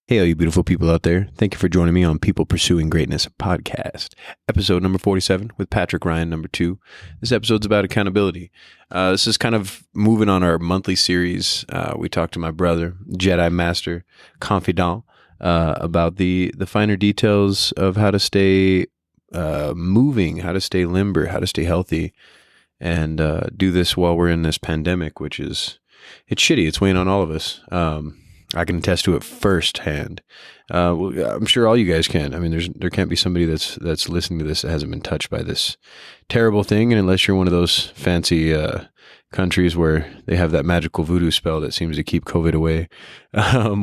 Hey, all you beautiful people out there. Thank you for joining me on People Pursuing Greatness podcast, episode number 47 with Patrick Ryan, number 2. This episode's about accountability. This is kind of moving on our monthly series. We talked to my brother, Jedi Master, Confidant, about the finer details of how to stay moving, how to stay limber, how to stay healthy, and do this while we're in this pandemic, which is, it's shitty. It's weighing on all of us. I can attest to it firsthand. I'm sure all you guys can. I mean, there can't be somebody that's listening to this that hasn't been touched by this terrible thing. And unless you're one of those fancy countries where they have that magical voodoo spell that seems to keep COVID away,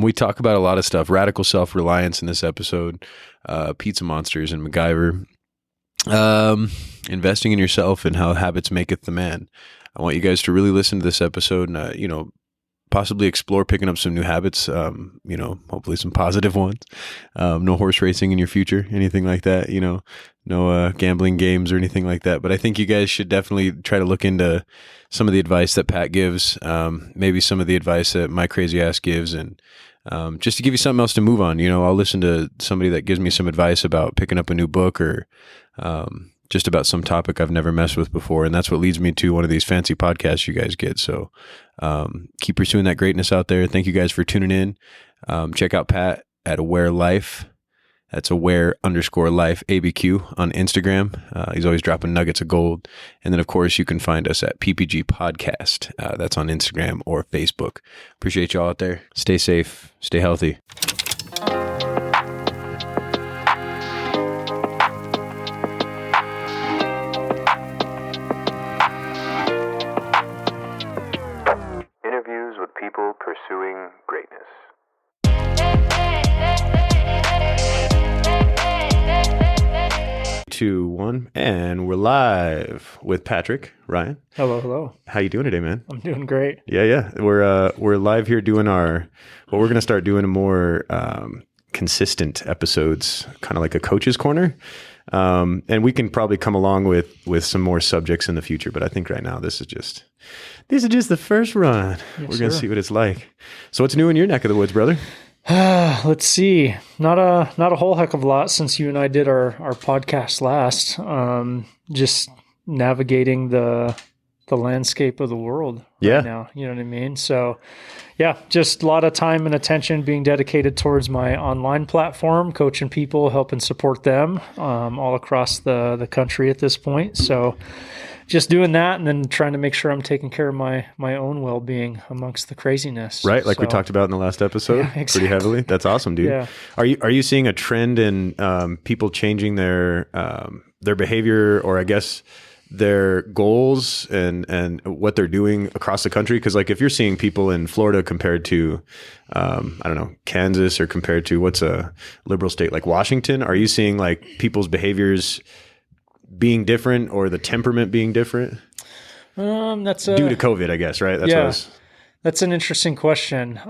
we talk about a lot of stuff. Radical self-reliance in this episode, pizza monsters and Macgyver, investing in yourself and how habits maketh the man. I want you guys to really listen to this episode and, possibly explore picking up some new habits, hopefully some positive ones. No horse racing in your future, anything like that, no gambling games or anything like that. But I think you guys should definitely try to look into some of the advice that Pat gives, maybe some of the advice that my crazy ass gives, and just to give you something else to move on. I'll listen to somebody that gives me some advice about picking up a new book or just about some topic I've never messed with before. And that's what leads me to one of these fancy podcasts you guys get. So keep pursuing that greatness out there. Thank you guys for tuning in. Check out Pat at Aware Life. That's aware_life ABQ on Instagram. He's always dropping nuggets of gold. And then, of course, you can find us at PPG Podcast. That's on Instagram or Facebook. Appreciate y'all out there. Stay safe. Stay healthy. People pursuing greatness. 2, 1, and we're live with Patrick Ryan. Hello. How you doing today, man? I'm doing great. Yeah. We're live here doing we're going to start doing more consistent episodes, kind of like a coach's corner. And we can probably come along with some more subjects in the future, but I think right now this is just the first run. Yes, we're going to see what it's like. So what's new in your neck of the woods, brother? Let's see. Not a whole heck of a lot since you and I did our podcast last. Just navigating the landscape of the world right now. You know what I mean? So yeah, just a lot of time and attention being dedicated towards my online platform, coaching people, helping support them all across the country at this point. So just doing that and then trying to make sure I'm taking care of my own well-being amongst the craziness. Right, like we talked about in the last episode, yeah, exactly. Pretty heavily. That's awesome, dude. Yeah. Are you seeing a trend in people changing their behavior, or I guess their goals and what they're doing across the country? Because like if you're seeing people in Florida compared to Kansas, or compared to what's a liberal state like Washington, are you seeing like people's behaviors being different, or the temperament being different? That's due to COVID, I guess, right? That's an interesting question.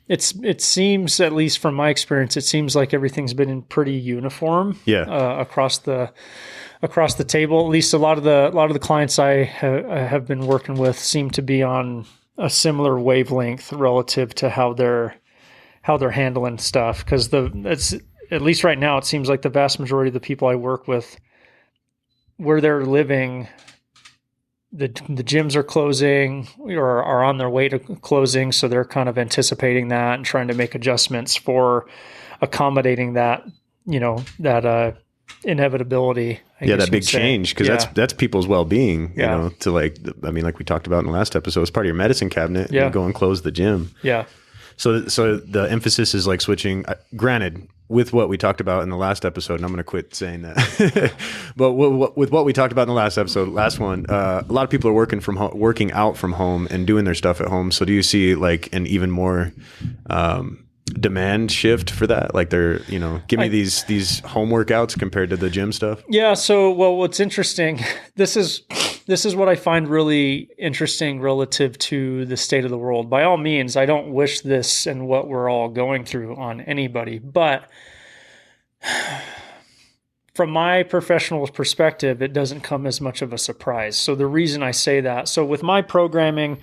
It seems, at least from my experience, it seems like everything's been pretty uniform. Across the table. At least a lot of the clients I have been working with seem to be on a similar wavelength relative to how they're handling stuff. Because it's at least right now, it seems like the vast majority of the people I work with, where they're living, the gyms are closing or are on their way to closing. So they're kind of anticipating that and trying to make adjustments for accommodating that, that inevitability. That big change, because that's people's well-being, to like we talked about in the last episode, it's part of your medicine cabinet. You go and close the gym. Yeah. So the emphasis is like switching, granted, with what we talked about in the last episode, and I'm going to quit saying that, but with what we talked about in the last episode, last one, a lot of people are working out from home and doing their stuff at home. So do you see like an even more demand shift for that? Like they're, give me these home workouts compared to the gym stuff? Yeah. So, what's interesting, this is what I find really interesting relative to the state of the world. By all means, I don't wish this and what we're all going through on anybody, but from my professional perspective, it doesn't come as much of a surprise. So the reason I say that, so with my programming,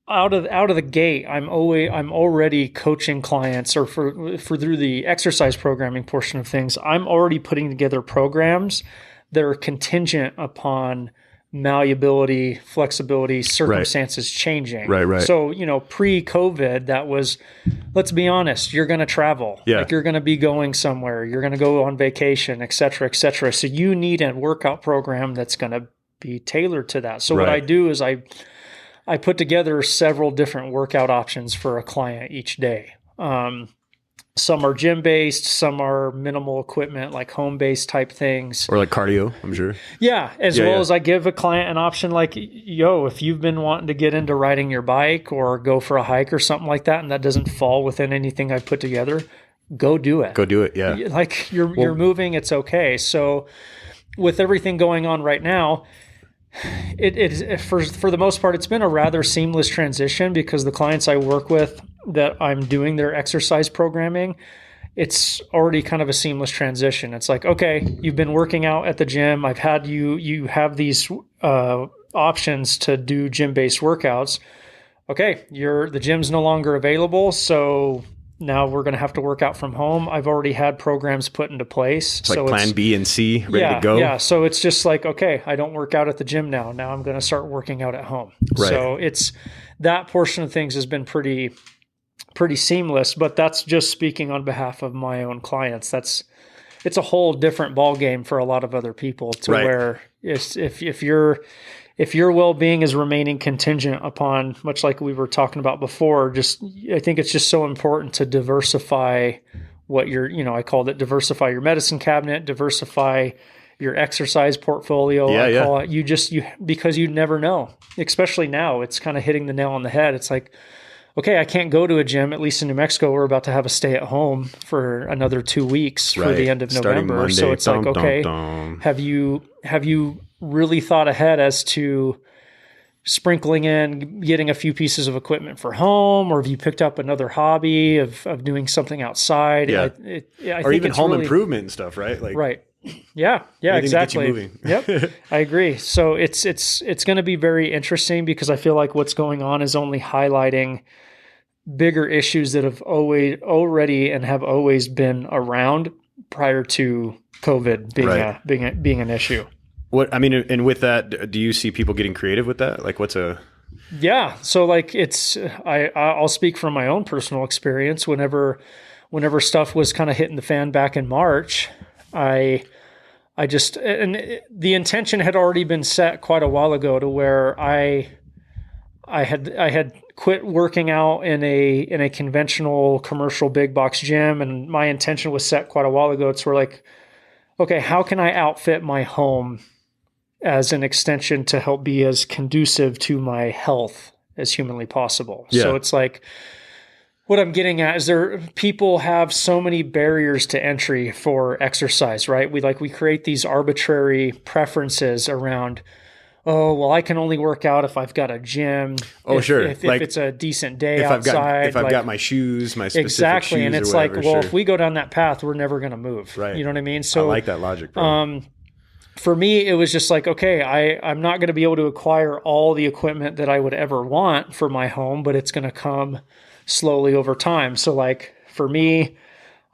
out of the gate, I'm already coaching clients, or for through the exercise programming portion of things, I'm already putting together programs that are contingent upon malleability, flexibility, circumstances changing. Right. So, pre-COVID, that was, let's be honest, you're going to travel. Yeah. Like, you're going to be going somewhere. You're going to go on vacation, et cetera, et cetera. So you need a workout program that's going to be tailored to that. So what I do is I put together several different workout options for a client each day. Some are gym-based, some are minimal equipment, like home-based type things. Or like cardio, I'm sure. Yeah, as I give a client an option like, if you've been wanting to get into riding your bike or go for a hike or something like that, and that doesn't fall within anything I put together, go do it. Go do it, yeah. Like, you're moving, it's okay. So with everything going on right now, it for the most part, it's been a rather seamless transition, because the clients I work with that I'm doing their exercise programming, it's already kind of a seamless transition. It's like, okay, you've been working out at the gym. I've had you have these options to do gym-based workouts. Okay, the gym's no longer available, so now we're going to have to work out from home. I've already had programs put into place. It's like plan B and C ready to go. Yeah. So it's just like, okay, I don't work out at the gym now. Now I'm going to start working out at home. Right. So that portion of things has been pretty seamless, but that's just speaking on behalf of my own clients. It's a whole different ball game for a lot of other people, to where if your well-being is remaining contingent upon, much like we were talking about before, I think it's just so important to diversify what I called it, diversify your medicine cabinet, diversify your exercise portfolio. I call it, because you never know, especially now, it's kind of hitting the nail on the head. It's like, okay, I can't go to a gym, at least in New Mexico. We're about to have a stay at home for another 2 weeks for the end of November. Monday. So it's like, okay, have you really thought ahead as to sprinkling in, getting a few pieces of equipment for home, or have you picked up another hobby of doing something outside? Yeah. I or think even it's home really, improvement and stuff, right? Like, right. Yeah, exactly. To get you moving. Yep, I agree. So it's going to be very interesting, because I feel like what's going on is only highlighting bigger issues that have already been around prior to COVID being an issue. And with that, do you see people getting creative with that? Like, Yeah. So like, I'll speak from my own personal experience. Whenever stuff was kind of hitting the fan back in March, and the intention had already been set quite a while ago, to where I had quit working out in a conventional commercial big box gym, and my intention was set quite a while ago. It's where, like, okay, how can I outfit my home as an extension to help be as conducive to my health as humanly possible? Yeah. So it's like, what I'm getting at is people have so many barriers to entry for exercise, right? We create these arbitrary preferences around, oh, well, I can only work out if I've got a gym. If it's a decent day outside. If I've got my shoes, my specific exactly, shoes, and it's or whatever, like, well, if we go down that path, we're never going to move. Right. You know what I mean? So I like that logic, bro. For me, it was just like, okay, I'm not going to be able to acquire all the equipment that I would ever want for my home, but it's going to come slowly over time. So like, for me,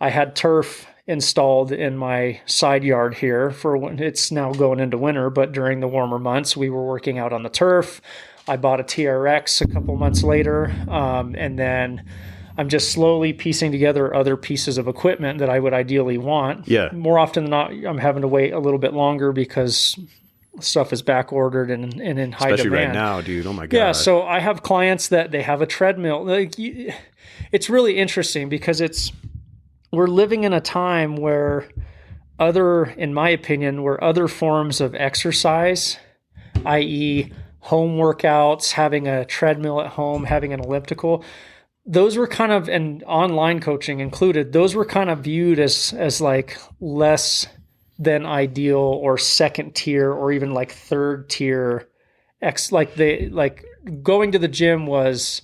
I had turf installed in my side yard here for when it's now going into winter, but during the warmer months, we were working out on the turf. I bought a TRX a couple months later, and then I'm just slowly piecing together other pieces of equipment that I would ideally want. Yeah. More often than not, I'm having to wait a little bit longer because stuff is back ordered and in high Especially demand. Right now, dude. Oh my God. Yeah. So I have clients that they have a treadmill. Like, it's really interesting, because we're living in a time where in my opinion, where other forms of exercise, i.e. home workouts, having a treadmill at home, having an elliptical, those were kind of, and online coaching included, those were kind of viewed as like less than ideal, or second tier, or even like third tier. Like going to the gym was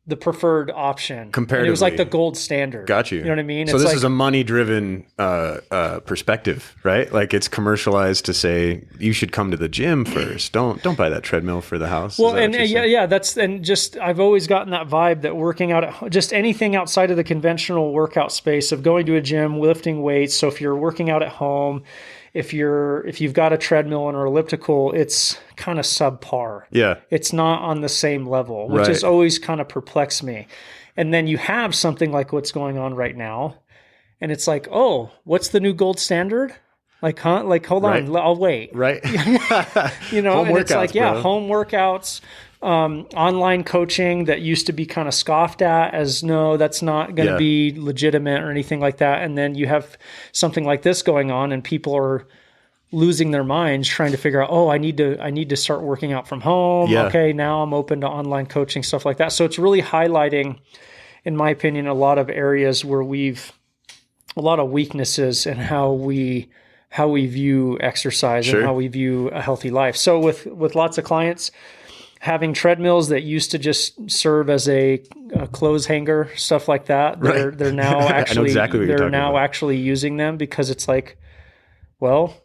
the preferred option. Comparatively. And it was like the gold standard. Got you. You know what I mean? So this is a money-driven perspective, right? Like it's commercialized to say you should come to the gym first. Don't buy that treadmill for the house. Well, and I've always gotten that vibe that working out just anything outside of the conventional workout space of going to a gym, lifting weights. So if you're working out at home, if you've got a treadmill and or elliptical, it's kind of subpar. Yeah. It's not on the same level, which has always kind of perplexed me. And then you have something like what's going on right now, and it's like, oh, what's the new gold standard? Like, huh? Like, hold on, I'll wait. Right. You know, home and workouts, it's like, bro. home workouts, online coaching that used to be kind of scoffed at as no, that's not going to be legitimate or anything like that. And then you have something like this going on, and people are losing their minds trying to figure out, oh, I need to start working out from home. Yeah. Okay, now I'm open to online coaching, stuff like that. So it's really highlighting, in my opinion, a lot of areas where a lot of weaknesses in how we view exercise and how we view a healthy life. So with lots of clients, having treadmills that used to just serve as a clothes hanger, stuff like that, they're now actually actually using them because it's like, well,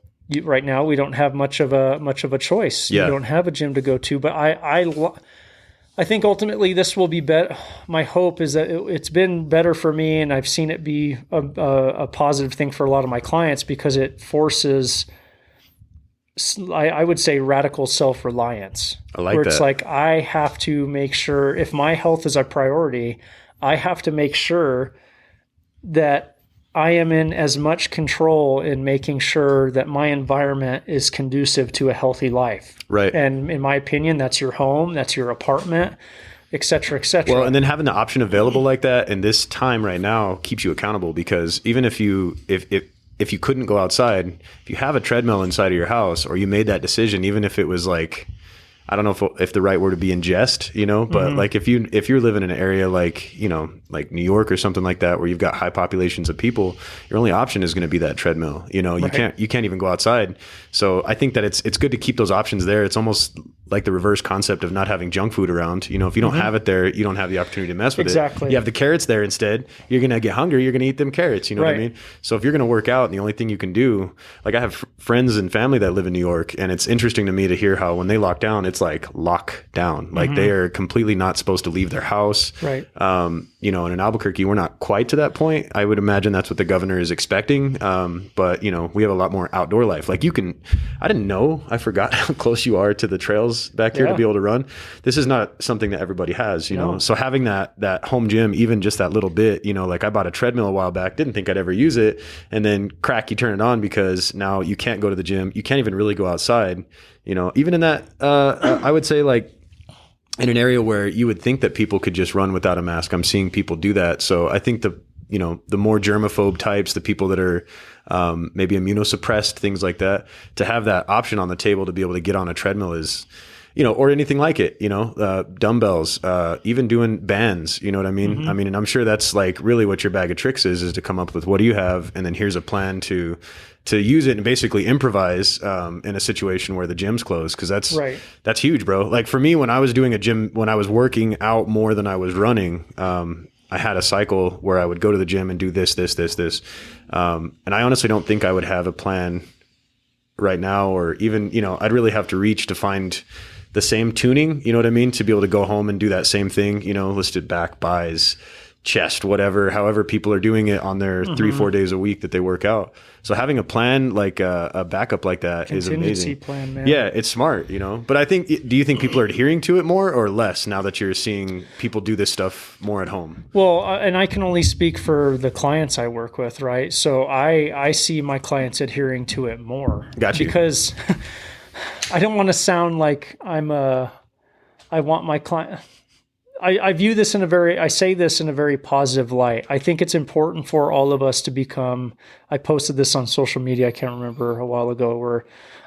right now we don't have much of a choice. Yeah. You don't have a gym to go to, but I think ultimately this will be better. My hope is that it's been better for me, and I've seen it be a positive thing for a lot of my clients because it forces, I would say, radical self-reliance. I like where that. It's like I have to make sure, if my health is a priority, I have to make sure that I am in as much control in making sure that my environment is conducive to a healthy life. Right. And in my opinion, that's your home, that's your apartment, et cetera, et cetera. Well, and then having the option available like that in this time right now keeps you accountable, because even if you couldn't go outside, if you have a treadmill inside of your house, or you made that decision, even if it was like, I don't know if the right word would be ingest, but like if you're living in an area like, like New York or something like that, where you've got high populations of people, your only option is going to be that treadmill. You can't even go outside. So I think that it's good to keep those options there. It's almost like the reverse concept of not having junk food around. If you don't have it there, you don't have the opportunity to mess with it. Exactly. You have the carrots there instead. You're going to get hungry. You're going to eat them carrots. You know what I mean? So if you're going to work out and the only thing you can do, like I have friends and family that live in New York, and it's interesting to me to hear how when they lock down, it's like lock down. Like they are completely not supposed to leave their house. Right. And in Albuquerque, we're not quite to that point. I would imagine that's what the governor is expecting. But we have a lot more outdoor life. Like I didn't know, I forgot how close you are to the trails back here to be able to run. This is not something that everybody has, know? So having that home gym, even just that little bit, like I bought a treadmill a while back, didn't think I'd ever use it. And then you turn it on because now you can't go to the gym. You can't even really go outside, even in that, I would say like, in an area where you would think that people could just run without a mask, I'm seeing people do that. So I think the more germaphobe types, the people that are maybe immunosuppressed, things like that, to have that option on the table to be able to get on a treadmill is, or anything like it, dumbbells, even doing bands, you know what I mean? I mean, and I'm sure that's like really what your bag of tricks is to come up with what do you have? And then here's a plan to use it and basically improvise in a situation where the gym's closed. Cause that's huge, bro. Like for me, when I was doing when I was working out more than I was running, I had a cycle where I would go to the gym and do this. And I honestly don't think I would have a plan right now, or even, I'd really have to reach to find the same tuning, you know what I mean? To be able to go home and do that same thing, listed back, buys, chest, whatever, however people are doing it on their 3-4 days a week that they work out. So having a plan, like a backup like that is amazing. Plan, man. Yeah, it's smart, But I think, do you think people are adhering to it more or less now that you're seeing people do this stuff more at home? Well, and I can only speak for the clients I work with, right? So I see my clients adhering to it more. Got you. Because I don't want to sound like I want my client. I view this I say this in a very positive light. I think it's important for all of us to become, I posted this on social media, I can't remember, a while ago, where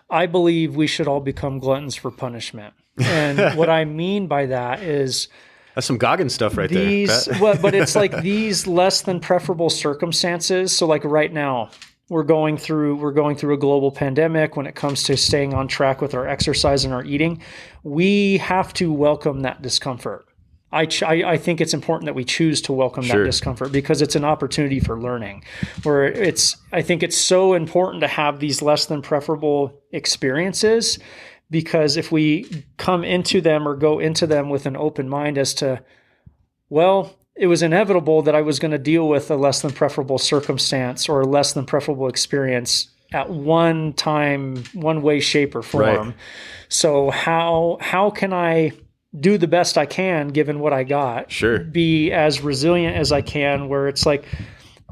I believe we should all become gluttons for punishment. And what I mean by that is, that's some Goggins stuff right there. But it's like these less than preferable circumstances. So like right now, we're going through a global pandemic when it comes to staying on track with our exercise and our eating. We have to welcome that discomfort. I think it's important that we choose to welcome that discomfort, because it's an opportunity for learning. I think it's so important to have these less than preferable experiences, because if we come into them or go into them with an open mind as to, well, it was inevitable that I was going to deal with a less than preferable circumstance or a less than preferable experience at one time, one way, shape, or form. Right. So how can I do the best I can given what I got? Sure. Be as resilient as I can, where it's like,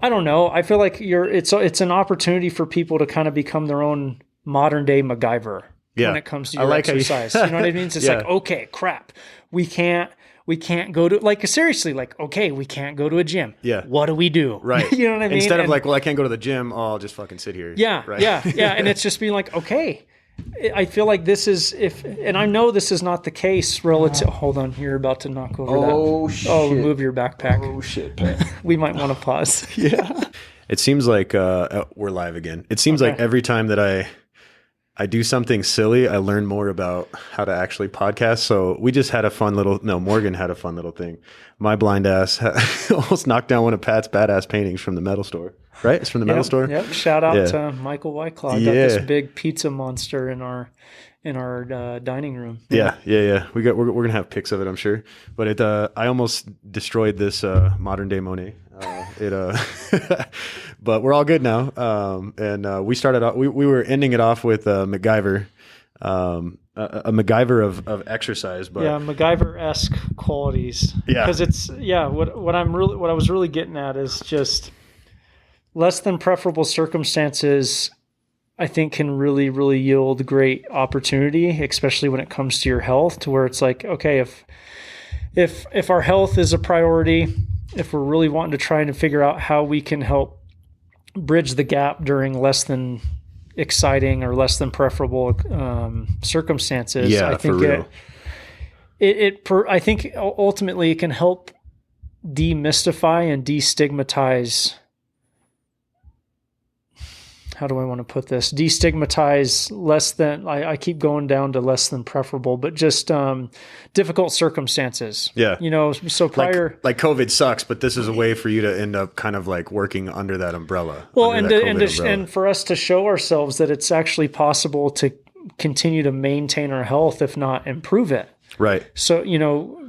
I don't know, I feel like it's an opportunity for people to kind of become their own modern day MacGyver when it comes to your exercise. You know what I mean? It's like, okay, crap. We can't go to, like, seriously, like, okay, we can't go to a gym. Yeah. What do we do? Right. You know what I mean? Instead of like, well, I can't go to the gym. Oh, I'll just fucking sit here. Yeah. Right. Yeah. Yeah. And it's just being like, okay, I feel like this is, and I know this is not the case relative. Hold on. You're about to knock over that. Oh, shit. Oh, move your backpack. Oh, shit, Pat. We might want to pause. Yeah. It seems like we're live again. It seems like every time that I do something silly, I learn more about how to actually podcast. So we just had Morgan had a fun little thing. My blind ass almost knocked down one of Pat's badass paintings from the metal store. Right? It's from the metal store? Yep. Shout out to Michael Whiteclaw. Got this big pizza monster in our dining room. Yeah. We're gonna have pics of it, I'm sure. But I almost destroyed this modern day Monet. But we're all good now. And we started off. We were ending it off with MacGyver, a MacGyver of exercise. But MacGyver-esque qualities. Yeah, because it's what I was really getting at is just less than preferable circumstances, I think, can really, really yield great opportunity, especially when it comes to your health, to where it's like, okay, if our health is a priority, if we're really wanting to try and figure out how we can help bridge the gap during less than exciting or less than preferable circumstances, I think I think ultimately it can help demystify and destigmatize. How do I want to put this? Destigmatize less than, I keep going down to less than preferable, but just difficult circumstances. Yeah. So prior. Like COVID sucks, but this is a way for you to end up kind of like working under that umbrella. Well, and for us to show ourselves that it's actually possible to continue to maintain our health, if not improve it. Right. So,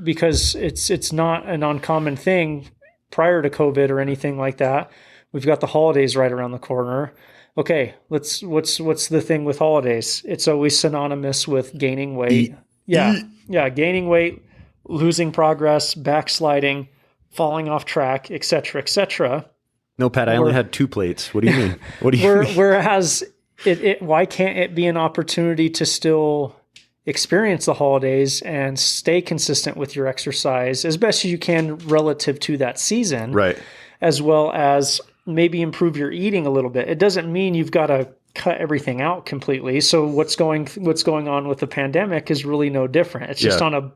because it's not an uncommon thing prior to COVID or anything like that. We've got the holidays right around the corner. Okay, what's the thing with holidays? It's always synonymous with gaining weight. Gaining weight, losing progress, backsliding, falling off track, etc., etc. No, Pat, I only had 2 plates. What do you mean? Mean? Whereas why can't it be an opportunity to still experience the holidays and stay consistent with your exercise as best as you can relative to that season, right? As well as maybe improve your eating a little bit. It doesn't mean you've got to cut everything out completely. So what's going on with the pandemic is really no different. It's just on a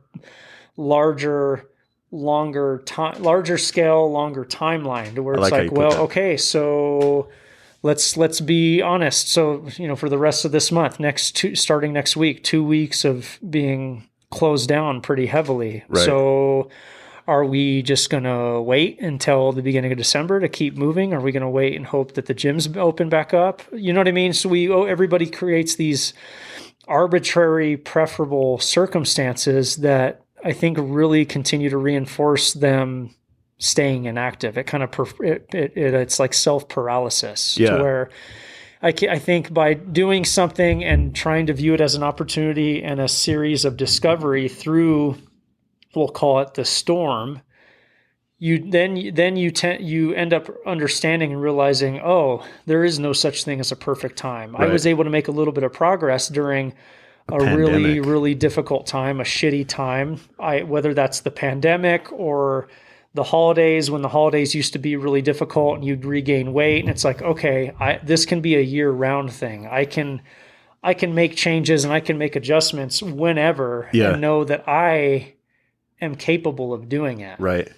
larger scale, longer timeline, to where it's like well, okay, so let's be honest. So, for the rest of this month, starting next week, 2 weeks of being closed down pretty heavily. Right. So are we just going to wait until the beginning of December to keep moving? Are we going to wait and hope that the gyms open back up? You know what I mean? So everybody creates these arbitrary, preferable circumstances that I think really continue to reinforce them staying inactive. It kind of it's like self-paralysis, to where I think by doing something and trying to view it as an opportunity and a series of discovery through, we'll call it the storm, you end up understanding and realizing, oh, there is no such thing as a perfect time. Right. I was able to make a little bit of progress during a really, really difficult time, a shitty time. Whether that's the pandemic or the holidays, when the holidays used to be really difficult and you'd regain weight, and it's like, okay, this can be a year-round thing. I can make changes and I can make adjustments whenever, and know that I am capable of doing it. Right.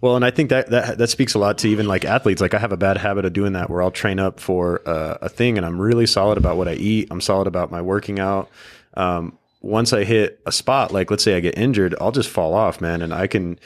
Well, and I think that speaks a lot to even like athletes. Like I have a bad habit of doing that, where I'll train up for a thing and I'm really solid about what I eat. I'm solid about my working out. once I hit a spot, like let's say I get injured, I'll just fall off, man. And I can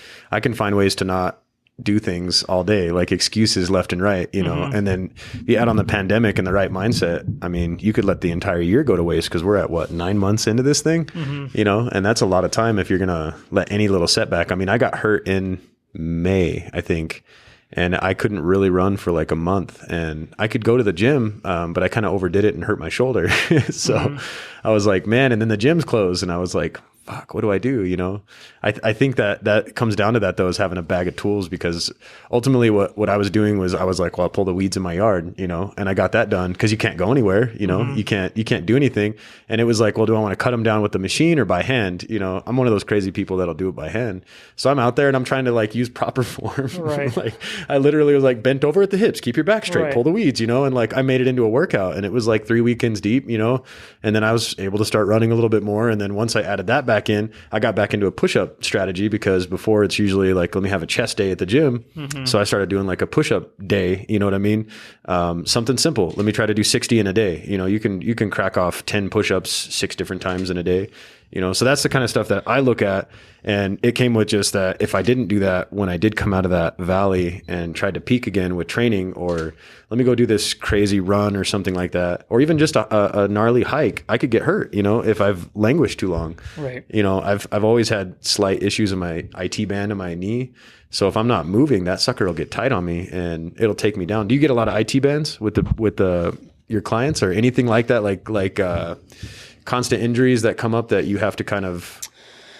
find ways to not do things all day, like excuses left and right, you know. And then you add on the pandemic and the right mindset, I mean, you could let the entire year go to waste, because we're at what, 9 months into this thing, you know, and that's a lot of time if you're going to let any little setback. I mean, I got hurt in May, I think, and I couldn't really run for like a month, and I could go to the gym, but I kind of overdid it and hurt my shoulder. So I was like, man, and then the gym's closed, and I was like, fuck, what do I do? You know, I think that comes down to that though, is having a bag of tools, because ultimately what I was doing was I was like, well, I'll pull the weeds in my yard, you know, and I got that done, because you can't go anywhere, you know, you can't do anything. And it was like, well, do I want to cut them down with the machine or by hand? You know, I'm one of those crazy people that'll do it by hand. So I'm out there and I'm trying to like use proper form. Right. Like I literally was like, bent over at the hips, keep your back straight, pull the weeds, you know, and like I made it into a workout, and it was like 3 weekends deep, you know, and then I was able to start running a little bit more. And then once I added that back in, I got back into a push-up strategy, because before it's usually like, let me have a chest day at the gym. So I started doing like a push-up day, you know what I mean? Something simple. Let me try to do 60 in a day. You know, you can crack off 10 push-ups 6 different times in a day. You know, so that's the kind of stuff that I look at. And it came with just that if I didn't do that when I did come out of that valley and tried to peak again with training, or let me go do this crazy run or something like that, or even just a gnarly hike, I could get hurt, you know, if I've languished too long. Right. You know, I've always had slight issues in my IT band in my knee. So if I'm not moving, that sucker will get tight on me and it'll take me down. Do you get a lot of IT bands with your clients or anything like that? Like constant injuries that come up that you have to kind of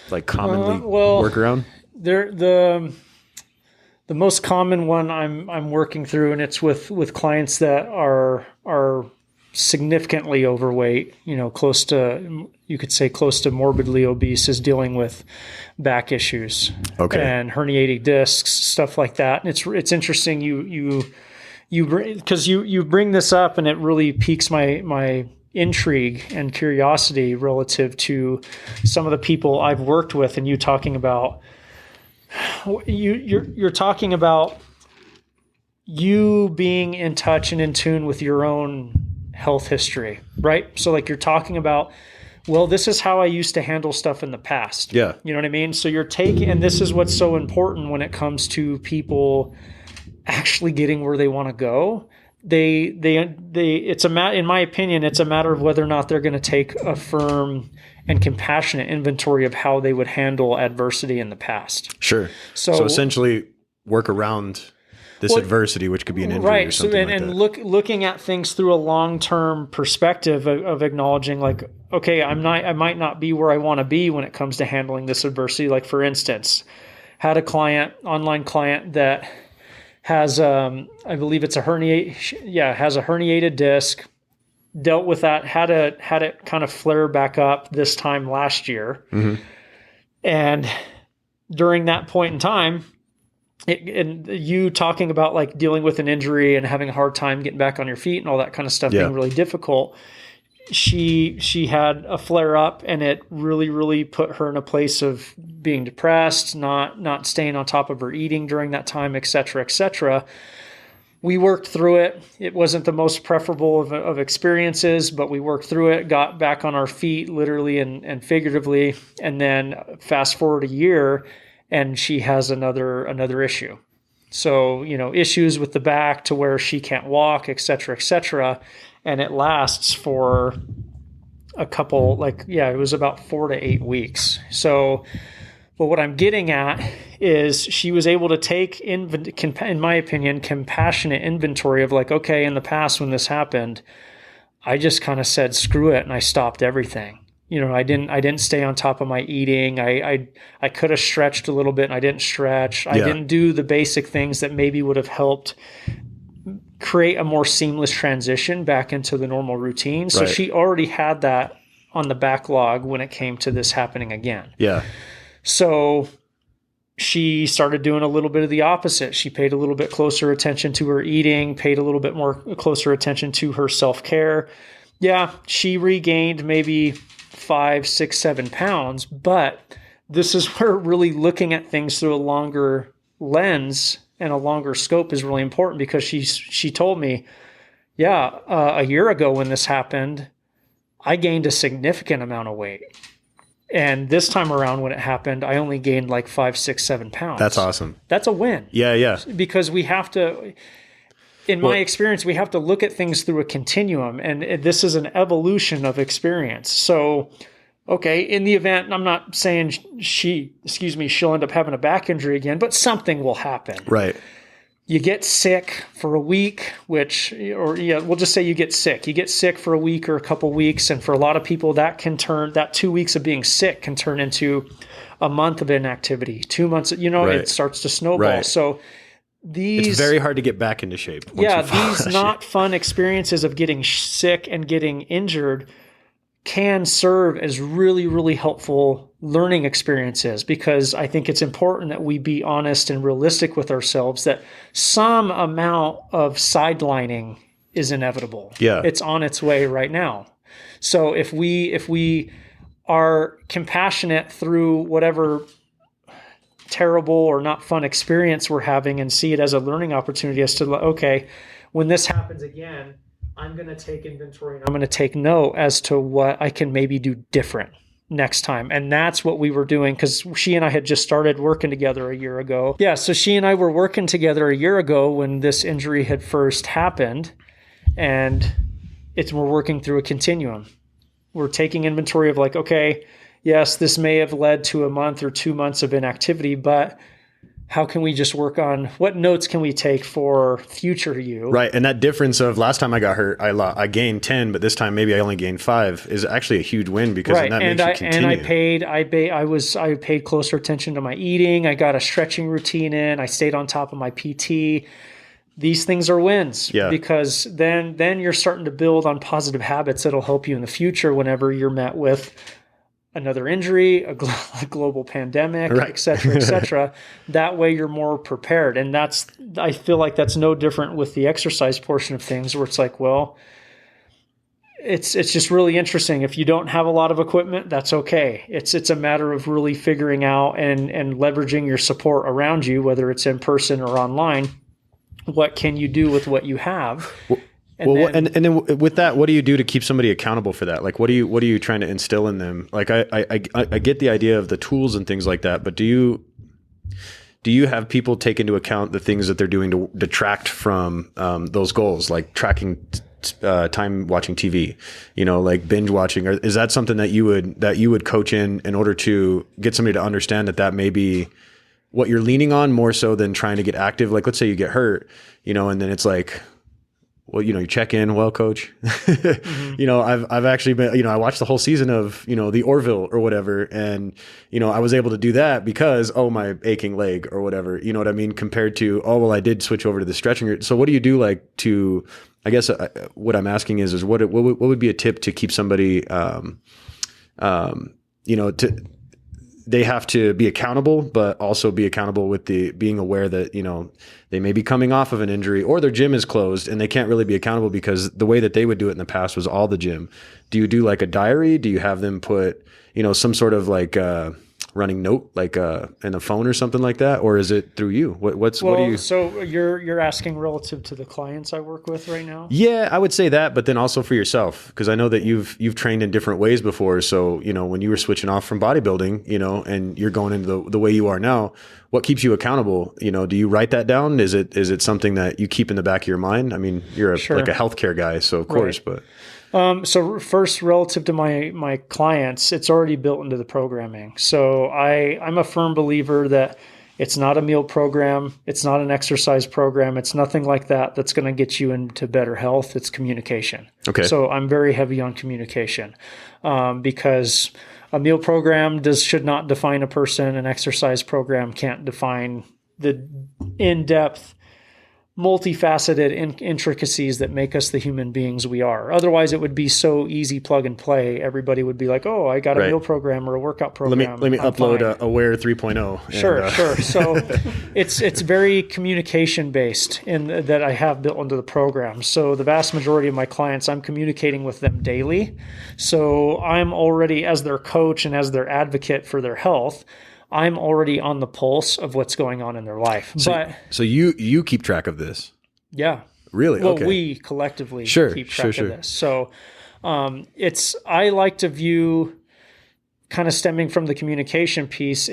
like commonly work around? The most common one I'm working through, and it's with clients that are significantly overweight, you know, you could say close to morbidly obese, is dealing with back issues and herniated discs, stuff like that. And it's interesting you because you bring this up, and it really piques my intrigue and curiosity relative to some of the people I've worked with, and you talking about you're talking about you being in touch and in tune with your own health history, right? So like you're talking about, well, this is how I used to handle stuff in the past. Yeah. You know what I mean? So you're taking, and this is what's so important when it comes to people actually getting where they want to go. In my opinion, it's a matter of whether or not they're going to take a firm and compassionate inventory of how they would handle adversity in the past. Sure. So essentially work around this adversity, which could be an injury or something like that. Looking at things through a long-term perspective of acknowledging like, okay, I might not be where I want to be when it comes to handling this adversity. Like for instance, had a online client that has, I believe it's has a herniated disc, dealt with that, had it kind of flare back up this time last year. And during that point in time, and you talking about like dealing with an injury and having a hard time getting back on your feet and all that kind of stuff being really difficult. She had a flare up, and it really, really put her in a place of being depressed, not staying on top of her eating during that time, et cetera, et cetera. We worked through it. It wasn't the most preferable of experiences, but we worked through it, got back on our feet literally and figuratively. And then fast forward a year, and she has another issue. So, you know, issues with the back to where she can't walk, et cetera, et cetera. And it lasts for a couple, it was about 4 to 8 weeks. So, but what I'm getting at is she was able to take, in my opinion, compassionate inventory of like, okay, in the past when this happened, I just kind of said, screw it. And I stopped everything. You know, I didn't stay on top of my eating. I could have stretched a little bit and I didn't stretch. I didn't do the basic things that maybe would have helped create a more seamless transition back into the normal routine. So she already had that on the backlog when it came to this happening again. Yeah. So she started doing a little bit of the opposite. She paid a little bit closer attention to her eating, paid a little bit more closer attention to her self-care. Yeah, she regained maybe 5, 6, 7 pounds, but this is where really looking at things through a longer lens and a longer scope is really important, because she told me, a year ago when this happened, I gained a significant amount of weight. And this time around when it happened, I only gained like 5, 6, 7 pounds. That's awesome. That's a win. Yeah. Because we have to, in my experience, we have to look at things through a continuum, and this is an evolution of experience. So, okay, in the event, I'm not saying she'll end up having a back injury again, but something will happen. Right. You get sick for a week, we'll just say you get sick. You get sick for a week or a couple weeks, and for a lot of people, that 2 weeks of being sick can turn into a month of inactivity, 2 months. It starts to snowball. Right. So it's very hard to get back into shape. These not fun experiences of getting sick and getting injured can serve as really, really helpful learning experiences, because I think it's important that we be honest and realistic with ourselves that some amount of sidelining is inevitable. Yeah. It's on its way right now. So if we are compassionate through whatever terrible or not fun experience we're having and see it as a learning opportunity as to, okay, when this happens again, I'm going to take inventory and I'm going to take note as to what I can maybe do different next time. And that's what we were doing, because she and I had just started working together a year ago. Yeah, so she and I were working together a year ago when this injury had first happened, and we're working through a continuum. We're taking inventory of like, okay, yes, this may have led to a month or 2 months of inactivity, but how can we just work on what notes can we take for future you? Right. And that difference of last time I got hurt, I gained 10, but this time maybe I only gained 5 is actually a huge win, because that makes you continue. And I paid closer attention to my eating. I got a stretching routine in. I stayed on top of my PT. These things are wins, because then you're starting to build on positive habits that'll help you in the future whenever you're met with another injury, a global pandemic, right. et cetera. That way you're more prepared. And I feel like that's no different with the exercise portion of things, where it's like, well, it's just really interesting. If you don't have a lot of equipment, that's okay. It's a matter of really figuring out and leveraging your support around you, whether it's in person or online. What can you do with what you have? And then with that, what do you do to keep somebody accountable for that? Like, what are you trying to instill in them? Like, I get the idea of the tools and things like that, but do you have people take into account the things that they're doing to detract from those goals, like tracking time watching TV, like binge watching? Or is that something that you would coach in order to get somebody to understand that may be what you're leaning on more so than trying to get active? Like, let's say you get hurt, and then it's like, well, you check in, well, coach, mm-hmm. I've actually been, I watched the whole season of, the Orville or whatever. And, I was able to do that because, my aching leg or whatever, you know what I mean? Compared to, I did switch over to the stretching. So what do you do I guess what I'm asking is what would be a tip to keep somebody, they have to be accountable, but also be accountable with being aware that, they may be coming off of an injury or their gym is closed and they can't really be accountable because the way that they would do it in the past was all the gym. Do you do like a diary? Do you have them put, some sort of like running note, like in a phone or something like that? Or is it through you? What do you? So you're asking relative to the clients I work with right now? Yeah, I would say that, but then also for yourself, because I know that you've trained in different ways before. So, when you were switching off from bodybuilding, and you're going into the way you are now, what keeps you accountable? Do you write that down? Is it something that you keep in the back of your mind? I mean, you're like a healthcare guy, so of course, but. So first, relative to my clients, it's already built into the programming. So I'm a firm believer that it's not a meal program. It's not an exercise program. It's nothing like that that's going to get you into better health. It's communication. Okay. So I'm very heavy on communication because a meal program should not define a person. An exercise program can't define the in-depth, multifaceted intricacies that make us the human beings we are. Otherwise, it would be so easy plug and play. Everybody would be like, I got a meal program or a workout program. Let me upload Aware 3.0. Sure. So it's very communication based that I have built into the program. So the vast majority of my clients, I'm communicating with them daily. So I'm already, as their coach and as their advocate for their health, I'm already on the pulse of what's going on in their life. So you keep track of this? Yeah. Really? Well, okay. We collectively keep track of this. So I like to view kind of stemming from the communication piece,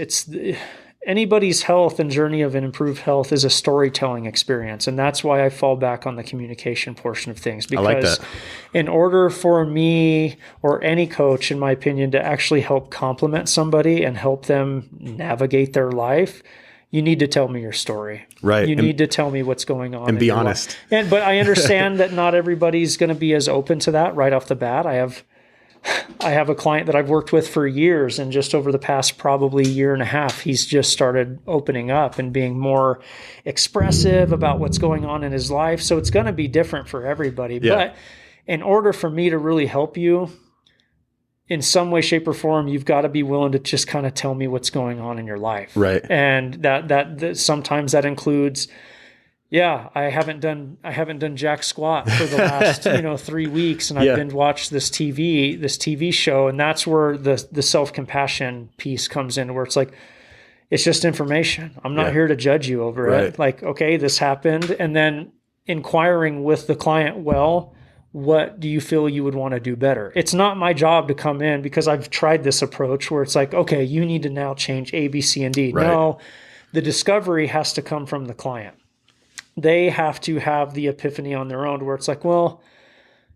anybody's health and journey of an improved health is a storytelling experience. And that's why I fall back on the communication portion of things, because I like that. In order for me or any coach, in my opinion, to actually help complement somebody and help them navigate their life, you need to tell me your story. Right. You need to tell me what's going on. And be honest. But I understand that not everybody's going to be as open to that right off the bat. I have a client that I've worked with for years, and just over the past probably year and a half, he's just started opening up and being more expressive about what's going on in his life. So it's going to be different for everybody. Yeah. But in order for me to really help you in some way, shape, or form, you've got to be willing to just kind of tell me what's going on in your life. Right. And that sometimes that includes, I haven't done jack squat for the last 3 weeks, and I've been watched this TV show, and that's where the self-compassion piece comes in, where it's like, it's just information. I'm not here to judge you over it. Like, okay, this happened, and then inquiring with the client, well, what do you feel you would want to do better? It's not my job to come in, because I've tried this approach where it's like, okay, you need to now change A, B, C, and D. Right. No, the discovery has to come from the client. They have to have the epiphany on their own, where it's like, well,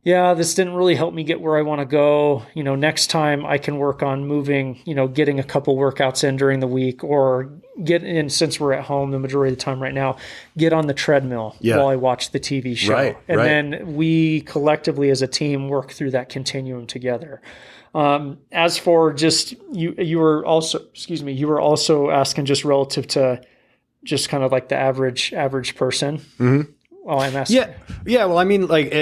this didn't really help me get where I want to go. Next time I can work on moving, getting a couple workouts in during the week, or get in, since we're at home the majority of the time right now, get on the treadmill while I watch the TV show. Right, and then we collectively as a team work through that continuum together. As for just, you were also asking just relative to just kind of like the average person. Mm-hmm. Well, I'm asking. Yeah. Well, I mean, like,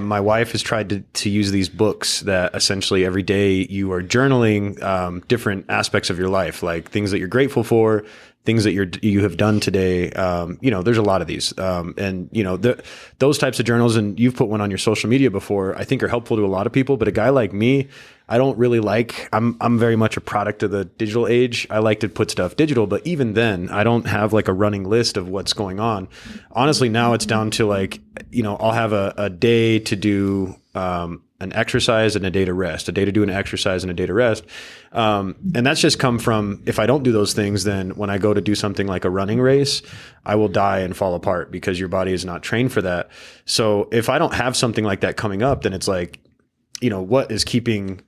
my wife has tried to use these books that essentially every day you are journaling different aspects of your life, like things that you're grateful for, things that you have done today. There's a lot of these, and those types of journals, and you've put one on your social media before, I think are helpful to a lot of people. But a guy like me, I don't really I'm very much a product of the digital age. I like to put stuff digital, but even then I don't have like a running list of what's going on. Honestly, now it's down to like, I'll have a day to do, an exercise and a day to rest, a day to do an exercise and a day to rest. And that's just come from, if I don't do those things, then when I go to do something like a running race, I will die and fall apart because your body is not trained for that. So if I don't have something like that coming up, then it's like, what is keeping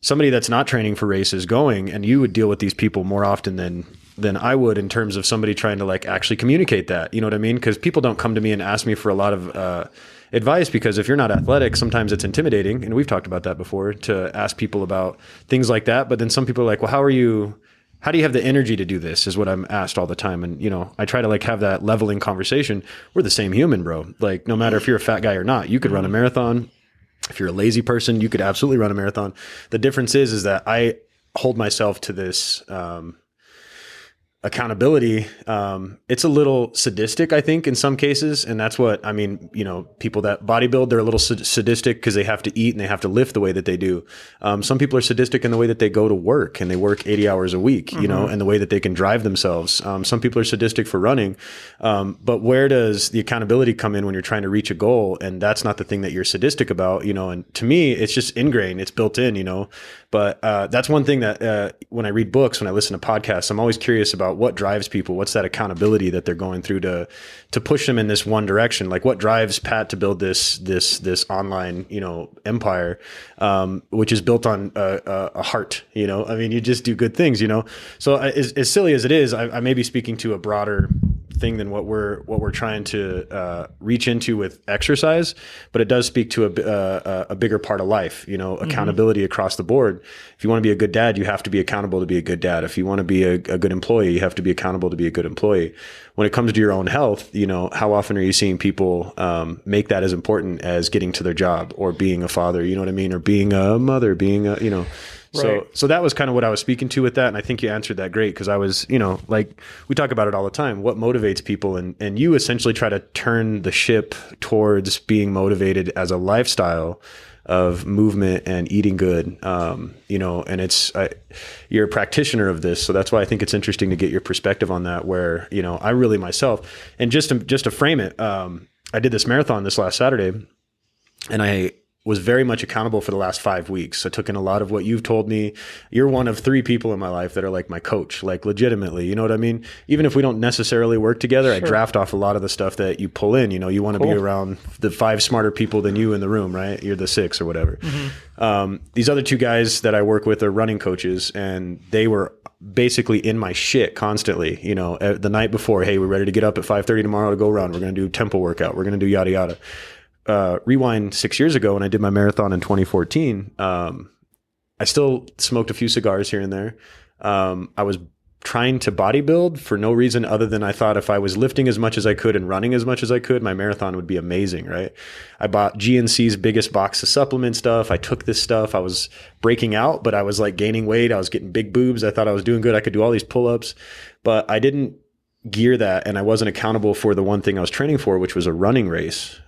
somebody that's not training for races going? And you would deal with these people more often than I would, in terms of somebody trying to like actually communicate that, you know what I mean? Because people don't come to me and ask me for a lot of advice, because if you're not athletic, sometimes it's intimidating. And we've talked about that before, to ask people about things like that. But then some people are like, well, how do you have the energy to do this, is what I'm asked all the time. And, I try to like have that leveling conversation. We're the same human, bro. Like, no matter if you're a fat guy or not, you could run a marathon. If you're a lazy person, you could absolutely run a marathon. The difference is that I hold myself to this, accountability. It's a little sadistic, I think, in some cases. And that's what, people that bodybuild, they're a little sadistic because they have to eat and they have to lift the way that they do. Some people are sadistic in the way that they go to work and they work 80 hours a week, and the way that they can drive themselves. Some people are sadistic for running. But where does the accountability come in when you're trying to reach a goal? And that's not the thing that you're sadistic about, and to me, it's just ingrained, it's built in, but that's one thing that when I read books, when I listen to podcasts, I'm always curious about what drives people. What's that accountability that they're going through to push them in this one direction? Like, what drives Pat to build this online, empire, which is built on a heart, you just do good things, So as silly as it is, I may be speaking to a broader thing than what we're trying to reach into with exercise, but it does speak to a bigger part of life, accountability across the board. If you want to be a good dad, you have to be accountable to be a good dad. If you want to be a good employee, you have to be accountable to be a good employee. When it comes to your own health, how often are you seeing people make that as important as getting to their job or being a father, you know what I mean? Or being a mother, being a, Right. So that was kind of what I was speaking to with that. And I think you answered that great, because I was, like we talk about it all the time, what motivates people. And you essentially try to turn the ship towards being motivated as a lifestyle of movement and eating good, and you're a practitioner of this. So that's why I think it's interesting to get your perspective on that, where, I really myself, and just to frame it, I did this marathon this last Saturday, and was very much accountable for the last 5 weeks. I took in a lot of what you've told me. You're one of 3 people in my life that are like my coach, like legitimately, you know what I mean? Even if we don't necessarily work together, I draft off a lot of the stuff that you pull in. You know, you want to be around the 5 smarter people than you in the room, right? You're the 6 or whatever. These other 2 guys that I work with are running coaches, and they were basically in my shit constantly. You know, the night before, hey, we're ready to get up at 5:30 tomorrow to go run. We're going to do tempo workout. We're going to do yada, yada. Rewind 6 years ago when I did my marathon in 2014, I still smoked a few cigars here and there. I was trying to bodybuild for no reason other than I thought if I was lifting as much as I could and running as much as I could, my marathon would be amazing, right? I bought GNC's biggest box of supplement stuff. I took this stuff. I was breaking out, but I was like gaining weight. I was getting big boobs. I thought I was doing good. I could do all these pull-ups, but I didn't gear that, and I wasn't accountable for the one thing I was training for, which was a running race.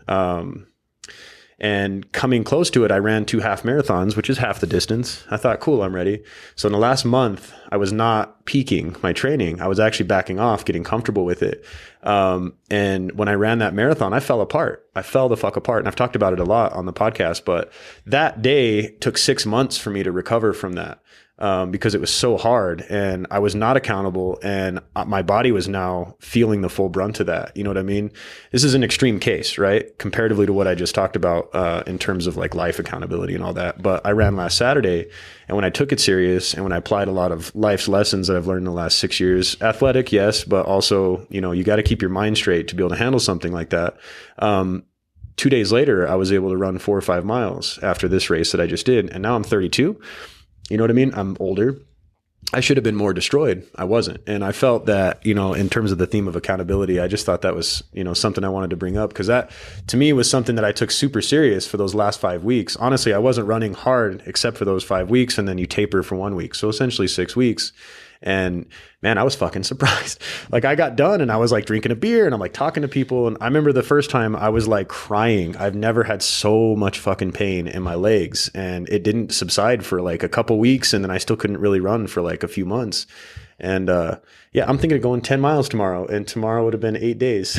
And coming close to it, I ran 2 half marathons, which is half the distance. I thought, cool, I'm ready. So in the last month, I was not peaking my training. I was actually backing off, getting comfortable with it. And when I ran that marathon, I fell apart. I fell the fuck apart. And I've talked about it a lot on the podcast, but that day took 6 months for me to recover from that. Because it was so hard and I was not accountable, and my body was now feeling the full brunt of that. You know what I mean? This is an extreme case, right? Comparatively to what I just talked about, in terms of like life accountability and all that. But I ran last Saturday, and when I took it serious and when I applied a lot of life's lessons that I've learned in the last 6 years, athletic, yes, but also, you know, you got to keep your mind straight to be able to handle something like that. 2 days later, I was able to run 4 or 5 miles after this race that I just did. And now I'm 32. You know what I mean? I'm older. I should have been more destroyed. I wasn't. And I felt that, you know, in terms of the theme of accountability, I just thought that was, you know, something I wanted to bring up, because that to me was something that I took super serious for those last 5 weeks. Honestly, I wasn't running hard except for those 5 weeks, and then you taper for 1 week. So essentially 6 weeks. And man, I was fucking surprised. Like I got done and I was like drinking a beer and I'm like talking to people. And I remember the first time I was like crying. I've never had so much fucking pain in my legs, and it didn't subside for like a couple weeks. And then I still couldn't really run for like a few months. And, yeah, I'm thinking of going 10 miles tomorrow, and tomorrow would have been 8 days.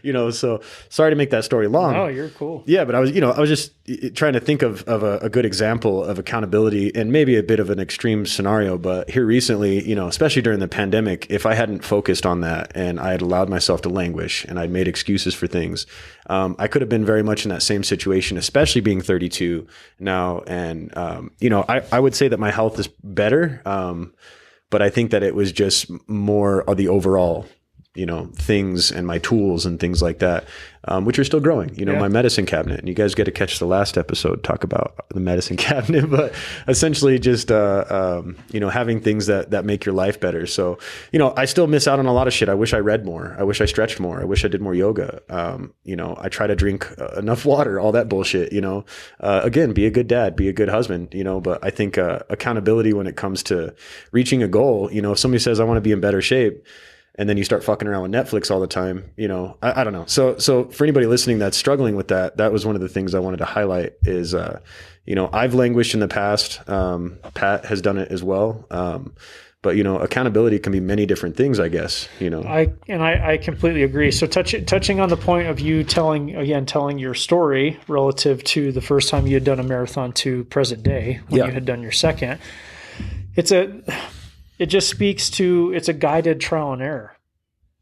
You know, so sorry to make that story long. Oh, you're cool. Yeah. But I was just trying to think of a good example of accountability, and maybe a bit of an extreme scenario. But here recently, you know, especially during the pandemic, if I hadn't focused on that and I had allowed myself to languish and I'd made excuses for things, I could have been very much in that same situation, especially being 32 now. And, you know, I would say that my health is better. But I think that it was just more of the overall, you know, things and my tools and things like that, which are still growing, you know, my medicine cabinet. And you guys get to catch the last episode, talk about the medicine cabinet, but essentially just, you know, having things that make your life better. So, you know, I still miss out on a lot of shit. I wish I read more. I wish I stretched more. I wish I did more yoga. You know, I try to drink enough water, all that bullshit, you know, again, be a good dad, be a good husband, you know, but I think, accountability when it comes to reaching a goal, you know, if somebody says I want to be in better shape, and then you start fucking around with Netflix all the time, you know, I don't know. So for anybody listening that's struggling with that, that was one of the things I wanted to highlight is, you know, I've languished in the past. Pat has done it as well. But, you know, accountability can be many different things, I guess, you know. I completely agree. So touching on the point of you telling your story relative to the first time you had done a marathon to present day when you had done your second, it just speaks to, it's a guided trial and error,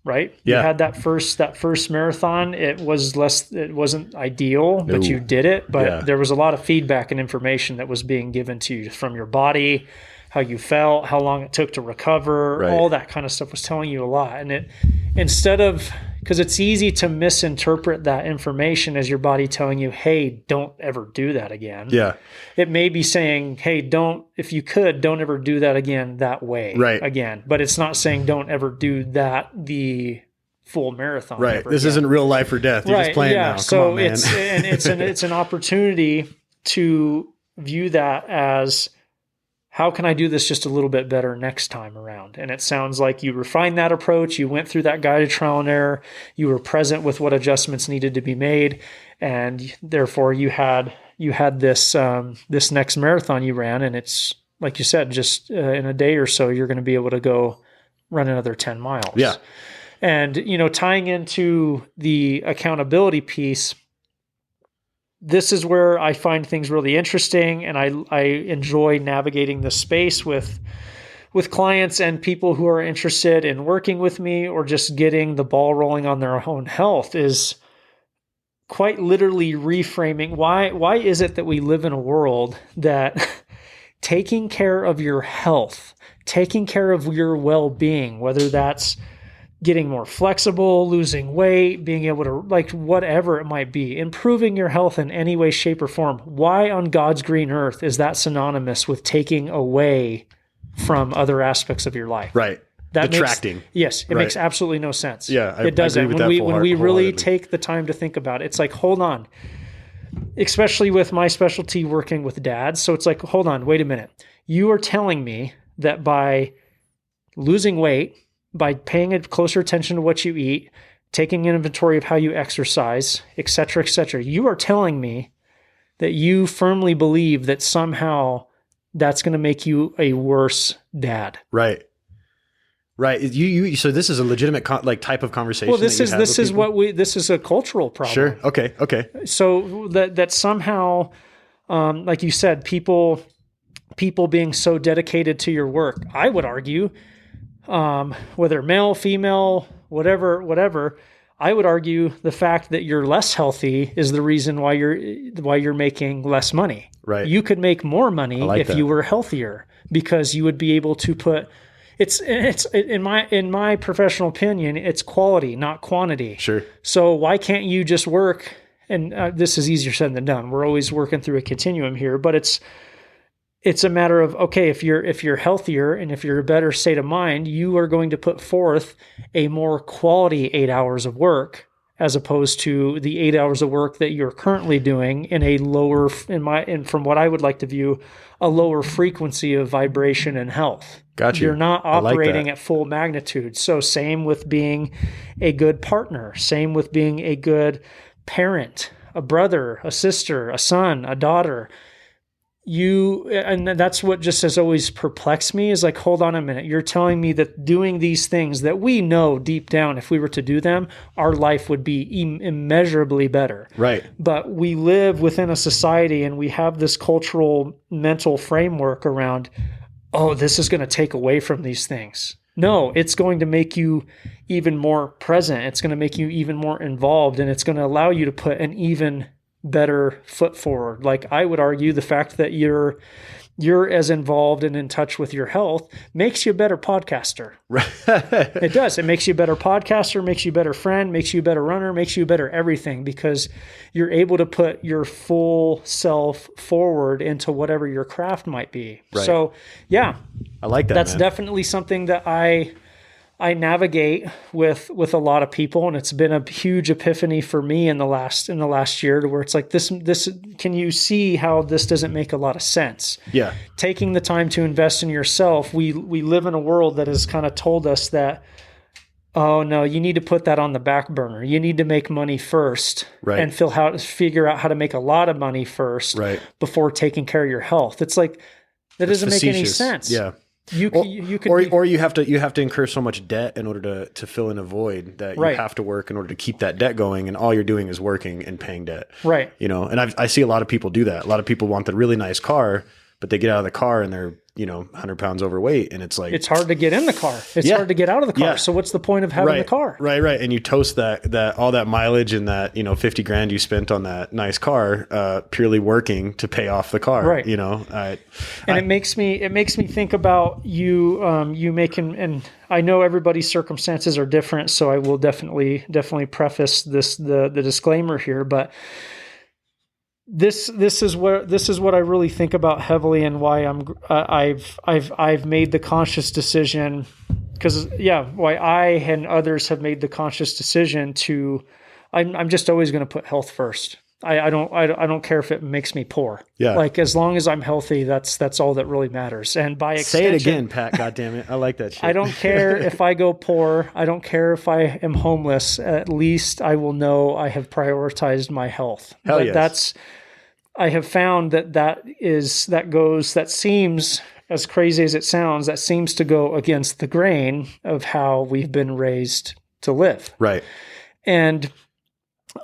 right? Yeah. You had that first marathon. It wasn't ideal, but you did it. But there was a lot of feedback and information that was being given to you from your body, how you felt, how long it took to recover, all that kind of stuff was telling you a lot. And because it's easy to misinterpret that information as your body telling you, hey, don't ever do that again. Yeah. It may be saying, hey, don't ever do that again that way again. But it's not saying don't ever do that the full marathon. Right. This isn't real life or death. You're just playing now. Come on, man. It's an opportunity to view that as, how can I do this just a little bit better next time around? And it sounds like you refined that approach. You went through that guided trial and error. You were present with what adjustments needed to be made. And therefore you had this next marathon you ran. And it's, like you said, just in a day or so, you're going to be able to go run another 10 miles. Yeah. And, you know, tying into the accountability piece, this is where I find things really interesting, and I enjoy navigating this space with clients and people who are interested in working with me or just getting the ball rolling on their own health, is quite literally reframing why is it that we live in a world that taking care of your health, taking care of your well-being, whether that's getting more flexible, losing weight, being able to, like, whatever it might be, improving your health in any way, shape, or form. Why on God's green earth is that synonymous with taking away from other aspects of your life? Right. That detracting. It makes absolutely no sense. Yeah, it doesn't. When we really take the time to think about it, it's like, hold on. Especially with my specialty working with dads. So it's like, hold on, wait a minute. You are telling me that by losing weight, by paying closer attention to what you eat, taking an inventory of how you exercise, et cetera, you are telling me that you firmly believe that somehow that's going to make you a worse dad. Right. So this is a legitimate type of conversation. Well, this is a cultural problem. Sure. Okay. So that somehow, like you said, people being so dedicated to your work, I would argue, whether male, female, whatever, I would argue the fact that you're less healthy is the reason why you're making less money. Right. You could make more money if you were healthier, because you would be able to put. It's in my professional opinion, it's quality, not quantity. Sure. So why can't you just work? And this is easier said than done. We're always working through a continuum here, but it's a matter of, okay, if you're healthier and if you're a better state of mind, you are going to put forth a more quality 8 hours of work, as opposed to the 8 hours of work that you're currently doing in a lower, and from what I would like to view, a lower frequency of vibration and health. Gotcha. You're not operating at full magnitude. So same with being a good partner, same with being a good parent, a brother, a sister, a son, a daughter. And that's what just has always perplexed me, is like, hold on a minute. You're telling me that doing these things that we know deep down, if we were to do them, our life would be immeasurably better. Right. But we live within a society and we have this cultural mental framework around, oh, this is going to take away from these things. No, it's going to make you even more present. It's going to make you even more involved, and it's going to allow you to put an even better foot forward. Like, I would argue the fact that you're as involved and in touch with your health makes you a better podcaster. Right. It does. It makes you a better podcaster, makes you a better friend, makes you a better runner, makes you a better everything, because you're able to put your full self forward into whatever your craft might be. Right. So yeah, I like that. That's definitely something that I navigate with a lot of people, and it's been a huge epiphany for me in the last year, to where it's like, this can you see how this doesn't make a lot of sense? Yeah. Taking the time to invest in yourself. We live in a world that has kind of told us that, oh no, you need to put that on the back burner. You need to make money first, right, and figure out how to make a lot of money first, right, before taking care of your health. It's like, that doesn't make any sense. Yeah. You have to incur so much debt in order to fill in a void, that you have to work in order to keep that debt going, and all you're doing is working and paying debt. Right. And I see a lot of people do that. A lot of people want the really nice car, but they get out of the car and they're 100 pounds overweight, and it's like, it's hard to get in the car. It's hard to get out of the car. Yeah. So what's the point of having the car? Right. And you toast that all that mileage and that, $50,000 you spent on that nice car, purely working to pay off the car. Right. It makes me think about you making, and I know everybody's circumstances are different, so I will definitely preface the disclaimer here, but This is what I really think about heavily, and why I've made the conscious decision, why I and others have made the conscious decision to, I'm just always going to put health first. I don't care if it makes me poor. Yeah. Like, as long as I'm healthy, that's all that really matters. And by extension, say it again, Pat. God damn it, I like that shit. I don't care if I go poor. I don't care if I am homeless. At least I will know I have prioritized my health. Hell yes. I have found that seems, as crazy as it sounds, that seems to go against the grain of how we've been raised to live. Right. And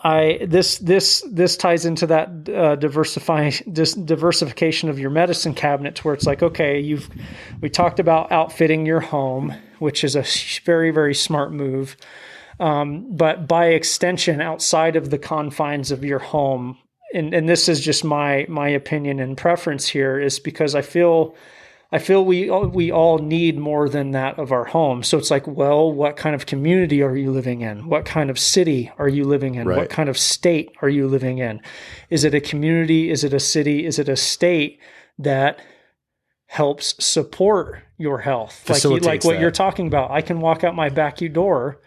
This ties into that diversification of your medicine cabinet, to where it's like, okay, we talked about outfitting your home, which is a very, very smart move. But by extension, outside of the confines of your home, and this is just my opinion and preference here, is because I feel we all need more than that of our home. So it's like, well, what kind of community are you living in? What kind of city are you living in? What kind of state are you living in? Is it a community? Is it a city? Is it a state that helps support your health? Like what you're talking about. I can walk out my back door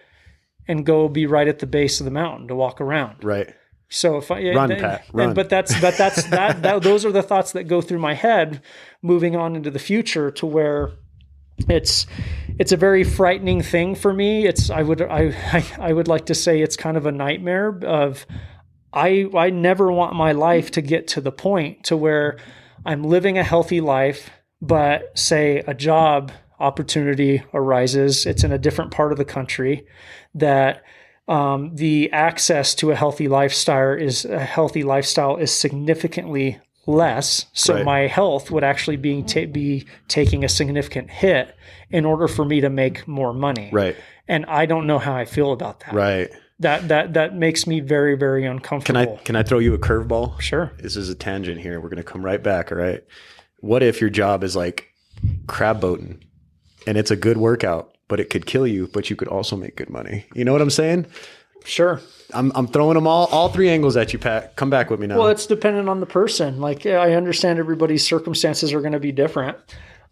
and go be right at the base of the mountain to walk around. Right. So if I run, Pat, run. But that's those are the thoughts that go through my head moving on into the future, to where it's a very frightening thing for me. I would like to say it's kind of a nightmare of, I never want my life to get to the point to where I'm living a healthy life, but say a job opportunity arises. It's in a different part of the country that the access to a healthy lifestyle is significantly less. So my health would actually be taking a significant hit in order for me to make more money. Right. And I don't know how I feel about that. Right. That makes me very, very uncomfortable. Can I throw you a curveball? Sure. This is a tangent here. We're going to come right back. All right. What if your job is like crab boating, and it's a good workout, but it could kill you, but you could also make good money? You know what I'm saying? Sure. I'm throwing them all three angles at you, Pat. Come back with me now. Well, it's dependent on the person. Like, I understand everybody's circumstances are going to be different.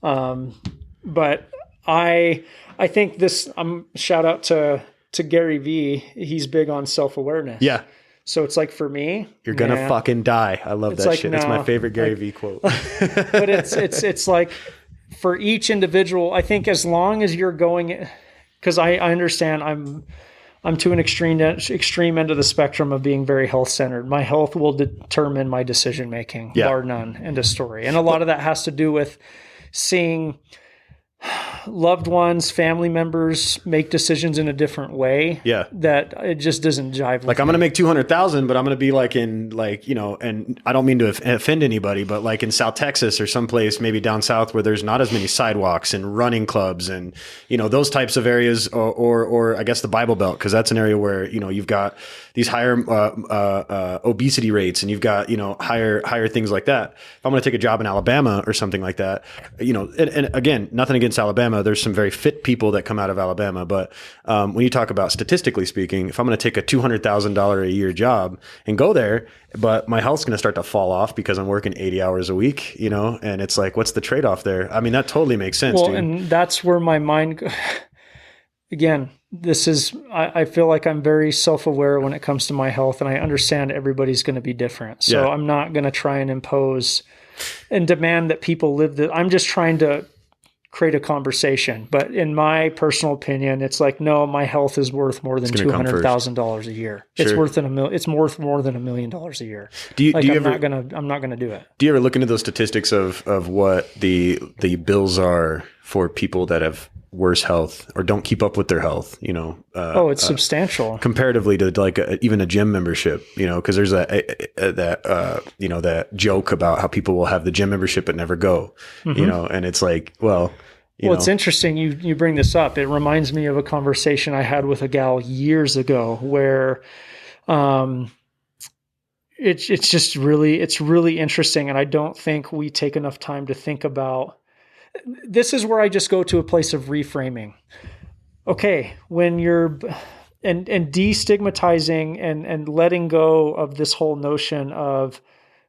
But I think this, shout out to Gary Vee. He's big on self-awareness. Yeah. So it's like, for me, you're going to fucking die. I love that like, shit. It's my favorite Gary Vee quote. But it's like, for each individual, I think as long as you're going, because I understand I'm to an extreme end of the spectrum of being very health-centered. My health will determine my decision-making, bar none, end of story. And a lot of that has to do with seeing loved ones, family members make decisions in a different way. Yeah. That it just doesn't jive with I'm going to make 200,000, but I'm going to be like in and I don't mean to offend anybody, but like in South Texas or someplace maybe down south where there's not as many sidewalks and running clubs and, those types of areas, or I guess the Bible Belt, because that's an area where, you've got these higher obesity rates, and you've got, higher things like that. If I'm going to take a job in Alabama or something like that, and again, nothing against Alabama. There's some very fit people that come out of Alabama. But when you talk about statistically speaking, if I'm going to take a $200,000 a year job and go there, but my health's going to start to fall off because I'm working 80 hours a week, and it's like, what's the trade-off there? I mean, that totally makes sense. Well, dude. And that's where my mind, again, I feel like I'm very self-aware when it comes to my health, and I understand everybody's going to be different. So I'm not going to try and impose and demand that people live that. I'm just trying to create a conversation. But in my personal opinion, it's like, no, my health is worth more than $200,000 a year. Sure. It's worth it's worth more than $1 million a year. I'm not gonna do it. Do you ever look into those statistics of what the bills are for people that have worse health or don't keep up with their health? It's substantial comparatively to like even a gym membership. Because there's that joke about how people will have the gym membership but never go. Mm-hmm. And it's like, well, it's interesting you bring this up. It reminds me of a conversation I had with a gal years ago where it's really interesting, and I don't think we take enough time to think about. This is where I just go to a place of reframing. Okay, when you're and destigmatizing and letting go of this whole notion of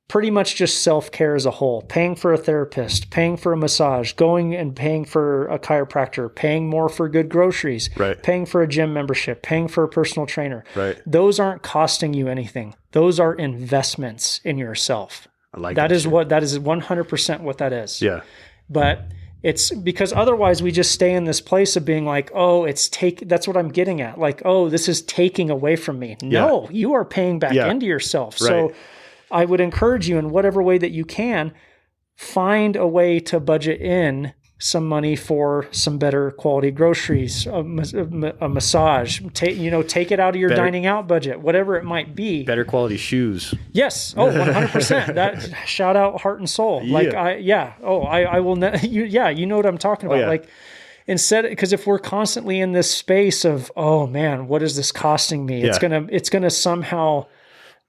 pretty much just self-care as a whole, paying for a therapist, paying for a massage, going and paying for a chiropractor, paying more for good groceries, paying for a gym membership, paying for a personal trainer. Right. Those aren't costing you anything. Those are investments in yourself. I like that. That is 100% what that is. Yeah. But it's because otherwise we just stay in this place of being like, oh, that's what I'm getting at. Like, oh, this is taking away from me. No, you are paying back into yourself. Right. So I would encourage you in whatever way that you can, find a way to budget in some money for some better quality groceries, a massage, take it out of your dining out budget, whatever it might be. Better quality shoes. Yes. Oh, 100%. That shout out heart and soul. Yeah. I will. You know what I'm talking about. Oh, yeah. Like instead, because if we're constantly in this space of, oh man, what is this costing me? Yeah. It's going to somehow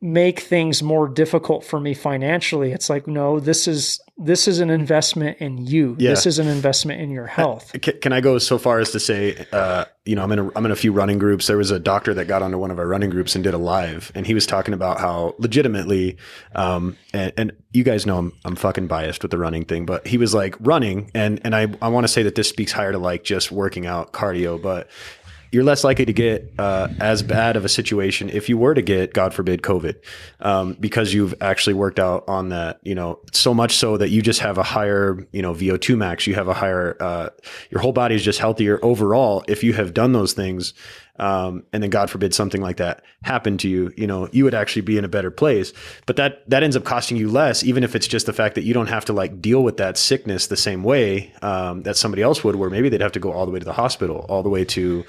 make things more difficult for me financially. It's like, no, this is an investment in you. Yeah. This is an investment in your health. Can I go so far as to say, I'm in a few running groups. There was a doctor that got onto one of our running groups and did a live, and he was talking about how legitimately, and you guys know I'm fucking biased with the running thing, but he was like running, and I want to say that this speaks higher to like just working out cardio, but you're less likely to get as bad of a situation if you were to get, God forbid, COVID, because you've actually worked out on that, so much so that you just have a higher, VO2 max. You have a higher, your whole body is just healthier overall if you have done those things. And then God forbid something like that happened to you, you would actually be in a better place. But that ends up costing you less, even if it's just the fact that you don't have to like deal with that sickness the same way that somebody else would, where maybe they'd have to go all the way to the hospital, all the way to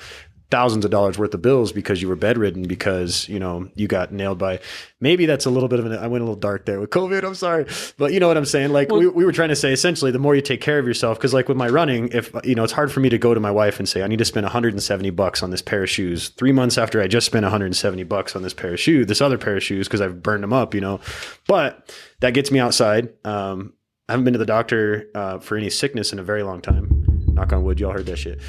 thousands of dollars worth of bills because you were bedridden, because, you got nailed by, maybe that's a little bit of I went a little dark there with COVID. I'm sorry. But you know what I'm saying? Like we were trying to say, essentially, the more you take care of yourself, because like with my running, if, it's hard for me to go to my wife and say, I need to spend $170 on this pair of shoes 3 months after I just spent $170 on this other pair of shoes, because I've burned them up, but that gets me outside. I haven't been to the doctor for any sickness in a very long time. Knock on wood, y'all heard that shit.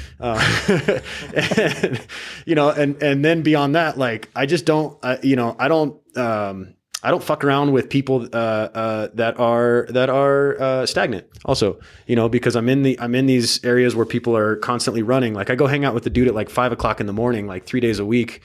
And then beyond that, like I just don't, I don't fuck around with people that are stagnant. Also, because I'm in these areas where people are constantly running. Like I go hang out with the dude at like 5 o'clock in the morning, like 3 days a week.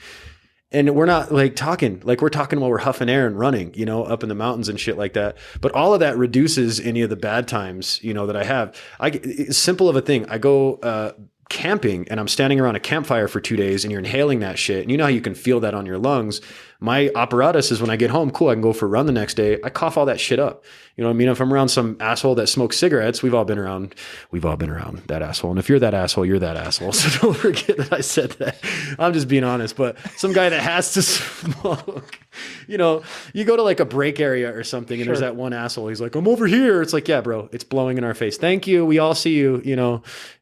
And we're not like talking, like we're talking while we're huffing air and running, up in the mountains and shit like that. But all of that reduces any of the bad times, that I have. It's simple of a thing. I go camping and I'm standing around a campfire for 2 days and you're inhaling that shit. And you know how you can feel that on your lungs. My apparatus is when I get home, cool, I can go for a run the next day. I cough all that shit up. You know what I mean? If I'm around some asshole that smokes cigarettes, we've all been around that asshole. And if you're that asshole, you're that asshole. So don't forget that I said that. I'm just being honest. But some guy that has to smoke, you go to like a break area or something and there's that one asshole. He's like, I'm over here. It's like, yeah, bro, it's blowing in our face. Thank you. We all see you,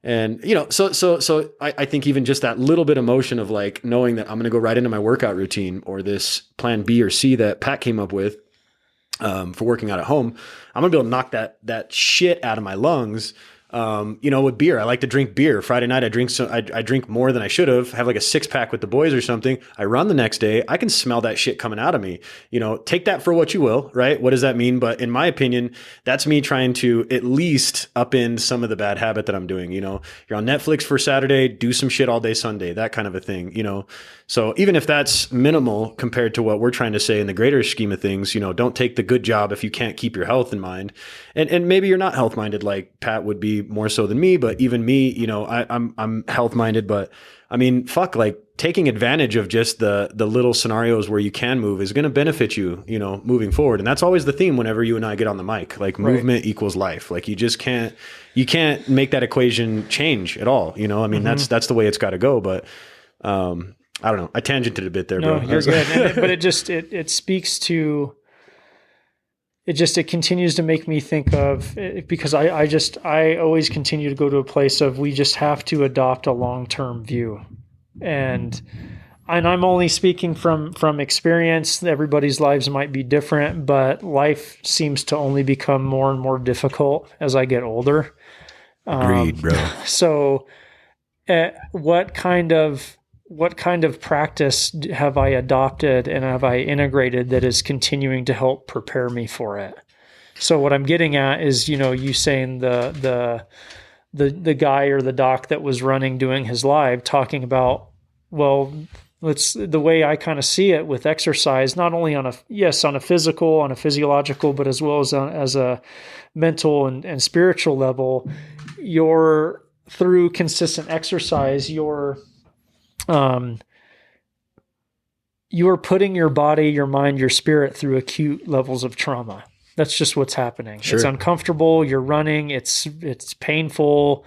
and so I think even just that little bit of motion of like knowing that I'm going to go right into my workout routine or this plan B or C that Pat came up with for working out at home, I'm gonna be able to knock that shit out of my lungs. With beer, I like to drink beer. Friday night, I drink more than I should have like a 6-pack with the boys or something. I run the next day. I can smell that shit coming out of me. Take that for what you will, right? What does that mean? But in my opinion, that's me trying to at least upend some of the bad habit that I'm doing. You're on Netflix for Saturday, do some shit all day Sunday, that kind of a thing, So even if that's minimal compared to what we're trying to say in the greater scheme of things, don't take the good job if you can't keep your health in mind. And maybe you're not health minded like Pat would be more so than me, but even me, I'm health minded, but I mean, fuck, like taking advantage of just the little scenarios where you can move is going to benefit you, moving forward. And that's always the theme whenever you and I get on the mic, like movement equals life. Like you can't make that equation change at all. I mean, that's the way it's got to go. But, I don't know. I tangented a bit there, bro. You're good. But it speaks to, it continues to make me think of, because I always continue to go to a place of, we just have to adopt a long-term view. And I'm only speaking from experience. Everybody's lives might be different, but life seems to only become more and more difficult as I get older. Agreed, bro. So what kind of practice have I adopted and have I integrated that is continuing to help prepare me for it? So what I'm getting at is, you saying the guy or the doc that was doing his live talking about, well, the way I kind of see it with exercise, not only on a physical, on a physiological, but as well as a mental and spiritual level, through consistent exercise, you're putting your body, your mind, your spirit through acute levels of trauma. That's just what's happening. Sure. It's uncomfortable. You're running. It's painful.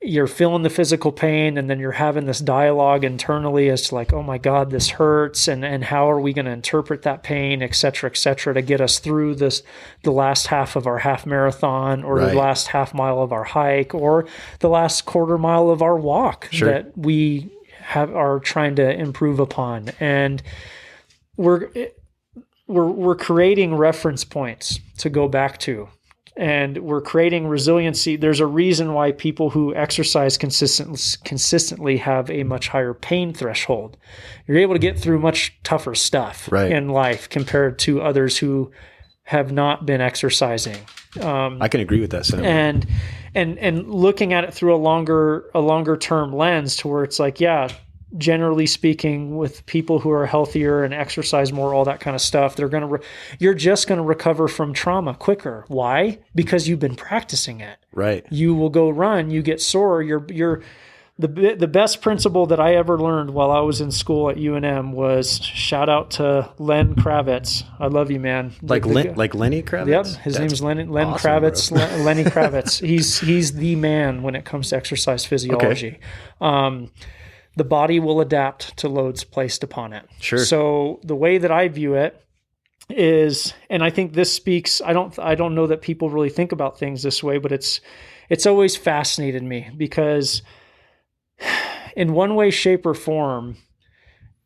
You're feeling the physical pain, and then you're having this dialogue internally as to like, oh my God, this hurts, and how are we going to interpret that pain, et cetera, to get us through the last half of our half marathon, or the last half mile of our hike, or the last quarter mile of our walk that we are trying to improve upon. And we're creating reference points to go back to. And we're creating resiliency. There's a reason why people who exercise consistently have a much higher pain threshold. You're able to get through much tougher stuff in life compared to others who have not been exercising. I can agree with that sentiment. And looking at it through a longer term lens, to where it's like, yeah, generally speaking, with people who are healthier and exercise more, all that kind of stuff, you're just going to recover from trauma quicker. Why? Because you've been practicing it. Right. You will go run, you get sore. The best principle that I ever learned while I was in school at UNM was, shout out to Len Kravitz. I love you, man. Like Lenny Kravitz? Yep. His name's Len awesome, Kravitz. Lenny Kravitz. He's the man when it comes to exercise physiology. Okay. The body will adapt to loads placed upon it. Sure. So the way that I view it is, and I think this speaks, I don't know that people really think about things this way, but it's always fascinated me, because in one way, shape, or form,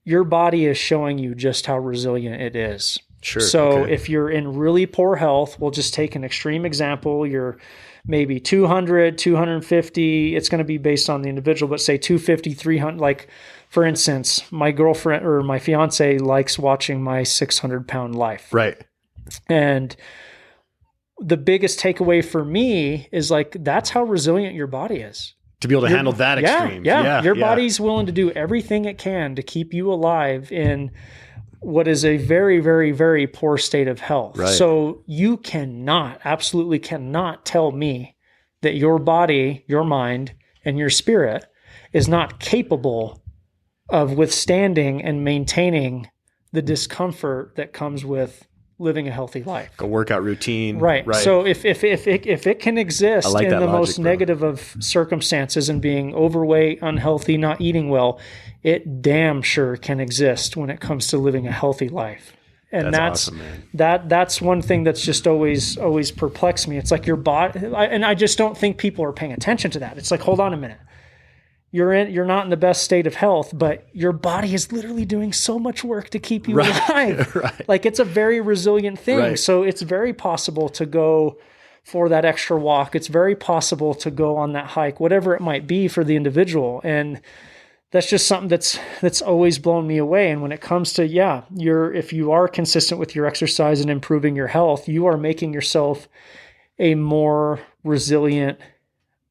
your body is showing you just how resilient it is. Sure. So if you're in really poor health, we'll just take an extreme example. You're maybe 200, 250. It's going to be based on the individual, but say 250, 300. Like, for instance, my girlfriend or my fiance likes watching my 600-pound life. Right. And the biggest takeaway for me is like, that's how resilient your body is. To be able to handle that extreme. Yeah. Your body's willing to do everything it can to keep you alive in what is a very, very, very poor state of health. Right. So you absolutely cannot tell me that your body, your mind, and your spirit is not capable of withstanding and maintaining the discomfort that comes with living a healthy life. A workout routine. Right. So if it can exist like in the logic, most negative of circumstances, and being overweight, unhealthy, not eating well, it damn sure can exist when it comes to living a healthy life. And that's awesome, man. That's one thing that's just always perplexed me. It's like your body, and I just don't think people are paying attention to that. It's like, hold on a minute. You're not in the best state of health, but your body is literally doing so much work to keep you alive. Right. Like, it's a very resilient thing. Right. So it's very possible to go for that extra walk. It's very possible to go on that hike, whatever it might be for the individual. And that's just something that's always blown me away. And when it comes to, if you are consistent with your exercise and improving your health, you are making yourself a more resilient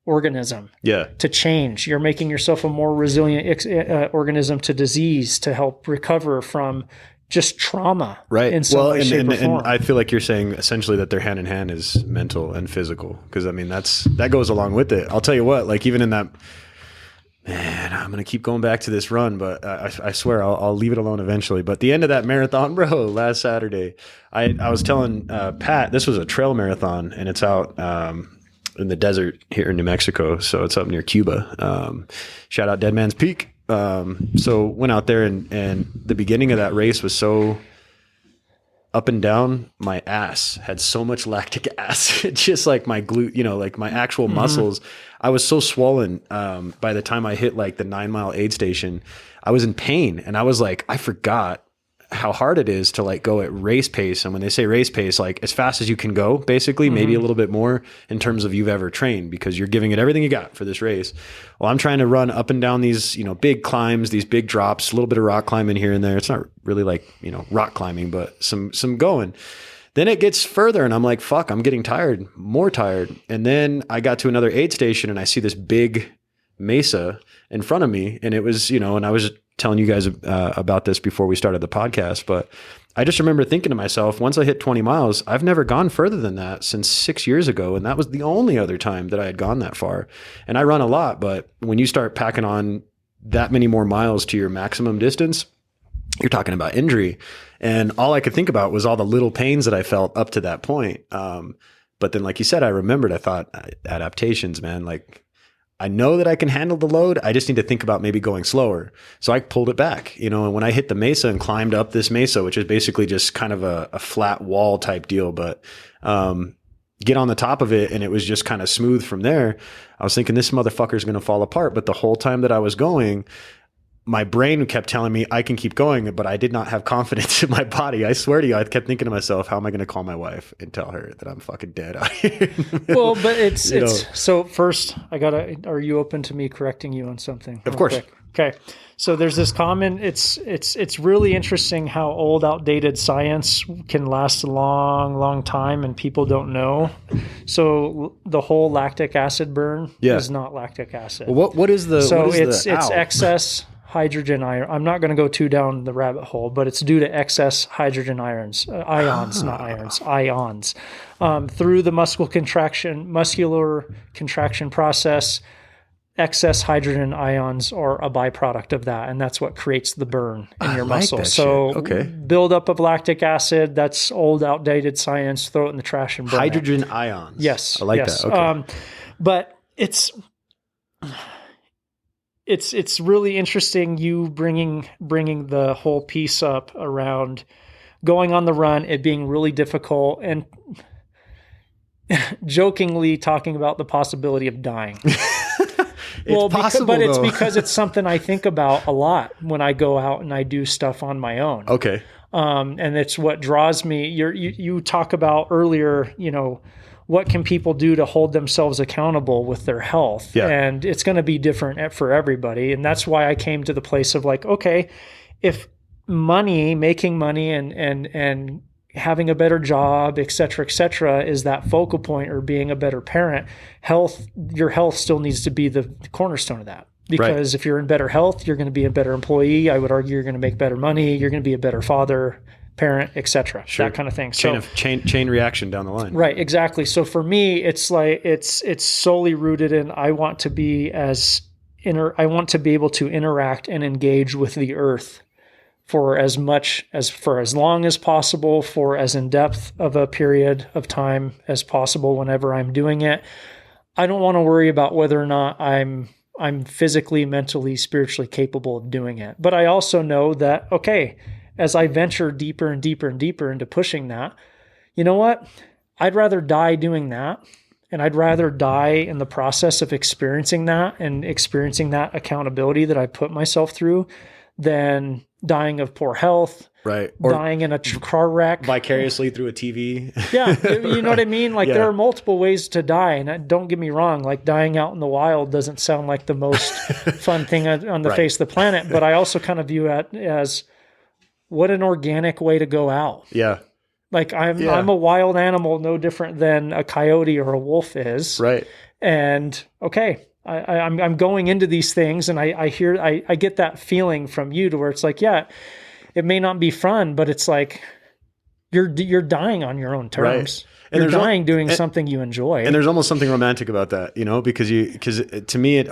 organism to change. You're making yourself a more resilient organism to disease, to help recover from just trauma. Right. In some way, shape, or form. And I feel like you're saying essentially that their hand in hand is mental and physical. Because I mean, that goes along with it. I'll tell you what, like, even in that, man, I'm going to keep going back to this run, but I swear I'll leave it alone eventually. But the end of that marathon, bro, last Saturday, I was telling Pat, this was a trail marathon, and it's out in the desert here in New Mexico. So it's up near Cuba. Shout out Dead Man's Peak. So went out there, and the beginning of that race was so up and down. My ass had so much lactic acid, just like my glute, like my actual muscles. I was so swollen. By the time I hit like the 9-mile aid station, I was in pain, and I was like, I forgot how hard it is to like go at race pace. And when they say race pace, like as fast as you can go, basically, maybe a little bit more in terms of you've ever trained, because you're giving it everything you got for this race. Well, I'm trying to run up and down these, big climbs, these big drops, a little bit of rock climbing here and there. It's not really like, rock climbing, but some going. Then it gets further, and I'm like, fuck, I'm getting tired, more tired. And then I got to another aid station, and I see this big mesa in front of me. And it was, and I was telling you guys about this before we started the podcast, but I just remember thinking to myself, once I hit 20 miles, I've never gone further than that since 6 years ago. And that was the only other time that I had gone that far. And I run a lot, but when you start packing on that many more miles to your maximum distance, you're talking about injury. And all I could think about was all the little pains that I felt up to that point. But then, like you said, I remembered, I thought, adaptations, man, like, I know that I can handle the load. I just need to think about maybe going slower. So I pulled it back, you know, and when I hit the mesa and climbed up this mesa, which is basically just kind of a flat wall type deal, but, get on the top of it and it was just kind of smooth from there. I was thinking this motherfucker's going to fall apart. But the whole time that I was going, my brain kept telling me I can keep going, but I did not have confidence in my body. I swear to you, I kept thinking to myself, how am I going to call my wife and tell her that I'm fucking dead out here? Well, but it's so first are you open to me correcting you on something? Of course. Quick? Okay. So there's this common, it's really interesting how old, outdated science can last a long, long time and people don't know. So the whole lactic acid burn is not lactic acid. Well, what is the, so it's excess hydrogen ion. I'm not going to go too down the rabbit hole, but it's due to excess hydrogen ions, not irons, ions, through the muscular contraction process. Excess hydrogen ions are a byproduct of that, and that's what creates the burn in your muscle. So buildup of lactic acid, that's old, outdated science. Throw it in the trash and burn hydrogen ions. Yes. I like that. Okay. But it's really interesting you bringing the whole piece up around going on the run, it being really difficult, and jokingly talking about the possibility of dying. Well, it's because it's something I think about a lot when I go out and I do stuff on my own. Okay. And it's what draws me. You talk about earlier, you know, what can people do to hold themselves accountable with their health? Yeah. And it's going to be different for everybody. And that's why I came to the place of like, okay, if making money and having a better job, et cetera, is that focal point, or being a better parent, your health still needs to be the cornerstone of that. Because if you're in better health, you're going to be a better employee. I would argue you're going to make better money. You're going to be a better father, parent, et cetera, that kind of thing. Chain reaction down the line. Right, exactly. So for me, it's like it's solely rooted in I want to be able to interact and engage with the earth for as long as possible, for as in depth of a period of time as possible whenever I'm doing it. I don't want to worry about whether or not I'm physically, mentally, spiritually capable of doing it. But I also know that, okay, as I venture deeper and deeper and deeper into pushing that, you know what? I'd rather die doing that. And I'd rather die in the process of experiencing that and experiencing that accountability that I put myself through than dying of poor health, or dying in a car wreck, vicariously through a TV. Yeah, you know what I mean? Like there are multiple ways to die, and don't get me wrong, like dying out in the wild doesn't sound like the most fun thing on the face of the planet, but I also kind of view it as what an organic way to go out. Yeah. Like I'm a wild animal, no different than a coyote or a wolf is. Right. And okay, I'm going into these things, and I get that feeling from you to where it's like, yeah, it may not be fun, but it's like you're dying on your own terms. Right. And you're dying doing something you enjoy. And there's almost something romantic about that, you know, because to me,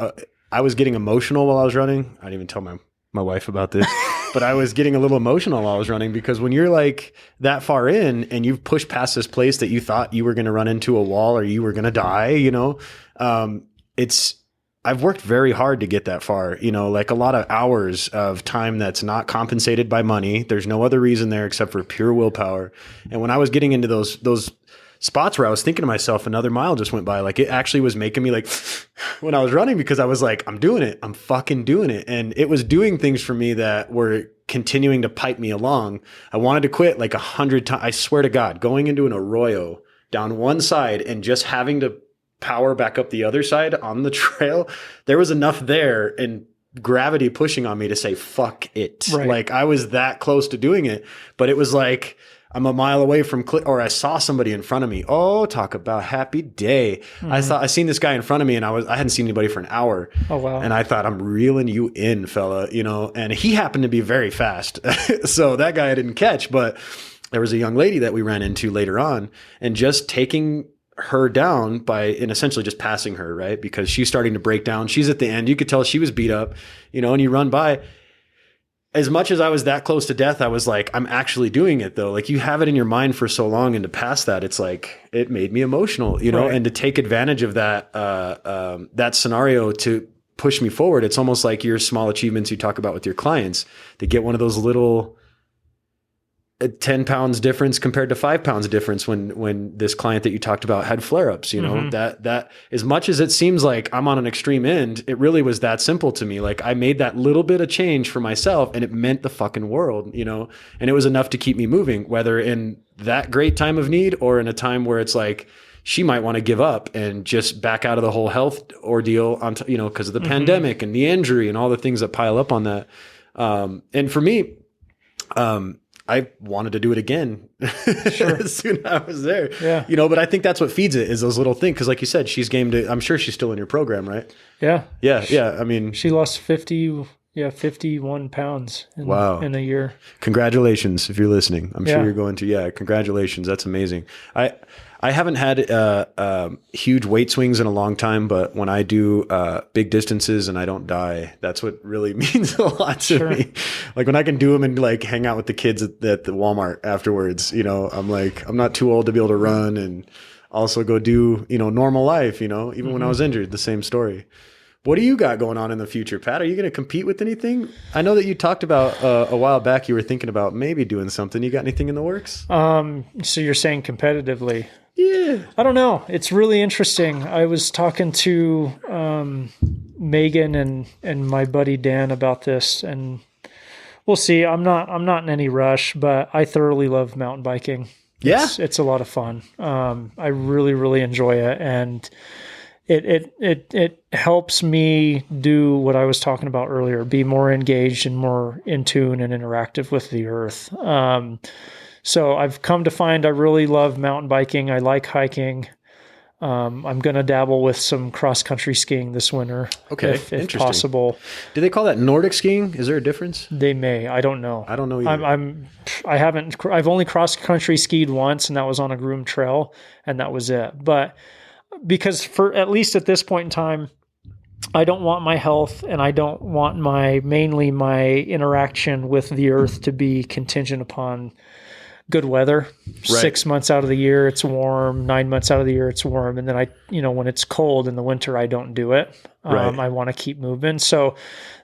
I was getting emotional while I was running. I didn't even tell my wife about this, but I was getting a little emotional while I was running, because when you're like that far in and you've pushed past this place that you thought you were going to run into a wall or you were going to die, you know, I've worked very hard to get that far, you know, like a lot of hours of time that's not compensated by money. There's no other reason there except for pure willpower. And when I was getting into those spots where I was thinking to myself, another mile just went by, like it actually was making me like when I was running, because I was like, I'm doing it. I'm fucking doing it. And it was doing things for me that were continuing to pipe me along. I wanted to quit like 100 times. I swear to God, going into an arroyo down one side and just having to power back up the other side on the trail, there was enough there and gravity pushing on me to say, fuck it. Right. Like I was that close to doing it, but it was like, I'm a mile away from, or I saw somebody in front of me. Oh, talk about happy day. Mm-hmm. I seen this guy in front of me, and I hadn't seen anybody for an hour. Oh, wow. And I thought, I'm reeling you in, fella, you know, and he happened to be very fast. So that guy I didn't catch, but there was a young lady that we ran into later on, and just taking her down and essentially just passing her, right? Because she's starting to break down. She's at the end. You could tell she was beat up, you know, and you run by. as much as I was that close to death, I was like, I'm actually doing it though. Like you have it in your mind for so long, and to pass that, it's like, it made me emotional, you know, and to take advantage of that, that scenario to push me forward. It's almost like your small achievements you talk about with your clients. They get one of those little 10 pounds difference compared to 5 pounds difference when this client that you talked about had flare-ups, you know, that as much as it seems like I'm on an extreme end, it really was that simple to me. Like I made that little bit of change for myself, and it meant the fucking world, you know, and it was enough to keep me moving, whether in that great time of need or in a time where it's like, she might want to give up and just back out of the whole health ordeal on, you know, because of the pandemic and the injury and all the things that pile up on that. And for me, I wanted to do it again as soon as I was there, you know, but I think that's what feeds it, is those little things. Cause like you said, she's game to, I'm sure she's still in your program, right? Yeah. Yeah. I mean, she lost 51 pounds in a year. Congratulations. If you're listening, I'm sure you're going to, congratulations. That's amazing. I haven't had huge weight swings in a long time, but when I do big distances and I don't die, that's what really means a lot to me. Like when I can do them and like hang out with the kids at the Walmart afterwards, you know, I'm like, I'm not too old to be able to run and also go do, you know, normal life, you know, even when I was injured, the same story. What do you got going on in the future, Pat? Are you going to compete with anything? I know that you talked about a while back, you were thinking about maybe doing something. You got anything in the works? So you're saying competitively? Yeah. I don't know. It's really interesting. I was talking to Megan and my buddy Dan about this, and we'll see. I'm not in any rush, but I thoroughly love mountain biking. Yeah. It's a lot of fun. I really, really enjoy it. And it helps me do what I was talking about earlier, be more engaged and more in tune and interactive with the earth. So I've come to find I really love mountain biking. I like hiking. I'm going to dabble with some cross-country skiing this winter, if possible. Do they call that Nordic skiing? Is there a difference? They may. I don't know. I don't know either. I've only cross-country skied once, and that was on a groomed trail, and that was it. But because for at least at this point in time, I don't want my health and I don't want mainly my interaction with the earth to be contingent upon good weather. Right. 6 months out of the year, it's warm. 9 months out of the year, it's warm. And then when it's cold in the winter, I don't do it. I want to keep moving. So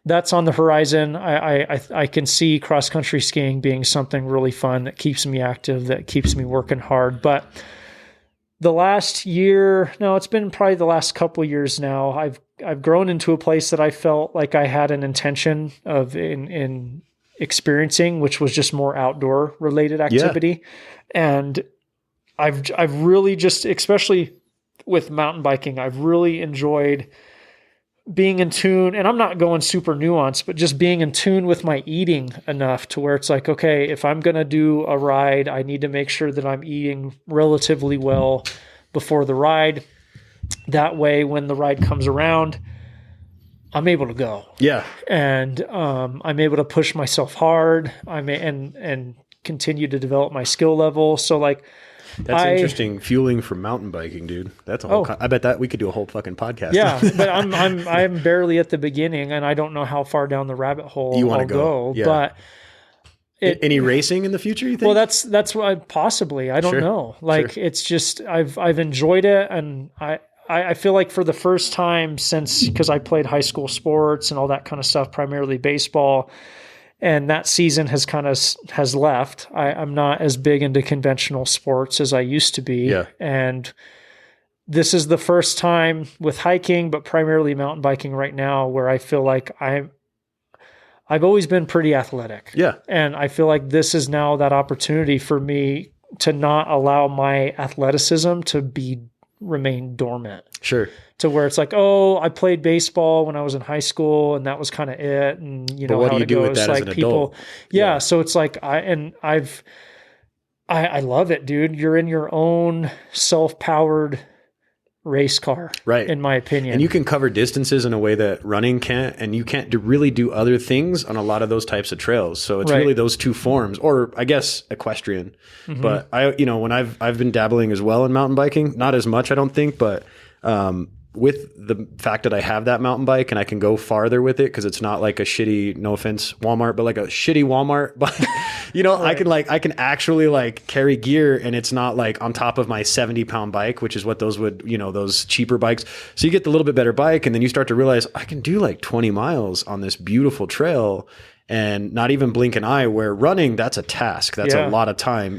that's on the horizon. I can see cross-country skiing being something really fun that keeps me active, that keeps me working hard. But the last year, it's been probably the last couple of years now, I've grown into a place that I felt like I had an intention of in experiencing, which was just more outdoor related activity. Yeah. And I've really just, especially with mountain biking, I've really enjoyed being in tune, and I'm not going super nuanced, but just being in tune with my eating enough to where it's like, okay, if I'm going to do a ride, I need to make sure that I'm eating relatively well before the ride. That way, when the ride comes around, I'm able to go. Yeah. And I'm able to push myself hard. And continue to develop my skill level. So like, that's interesting. Fueling for mountain biking, dude. That's a whole. I bet that we could do a whole fucking podcast. Yeah, but I'm barely at the beginning, and I don't know how far down the rabbit hole I'll go. Yeah. But any racing in the future? You think? Well, that's what possibly. I don't know. Like it's just I've enjoyed it, and I feel like for the first time since, because I played high school sports and all that kind of stuff, primarily baseball. And that season has left. I'm not as big into conventional sports as I used to be. Yeah. And this is the first time with hiking, but primarily mountain biking right now, where I feel like I've always been pretty athletic. Yeah. And I feel like this is now that opportunity for me to not allow my athleticism to remain dormant. Sure. To where it's like, I played baseball when I was in high school, and that was kind of it. And you know what how do you do with that like as an adult? Yeah. So it's like I love it, dude. You're in your own self-powered race car, right? In my opinion, and you can cover distances in a way that running can't, and you can't really do other things on a lot of those types of trails. So it's really those two forms, or I guess equestrian. Mm-hmm. But when I've been dabbling as well in mountain biking, not as much, I don't think, but with the fact that I have that mountain bike and I can go farther with it, because it's not like a shitty, no offense, Walmart, but like a shitty Walmart bike. Right. I can actually like carry gear, and it's not like on top of my 70-pound bike, which is what those would, those cheaper bikes. So you get the little bit better bike, and then you start to realize I can do like 20 miles on this beautiful trail and not even blink an eye, where running, that's a task. That's a lot of time,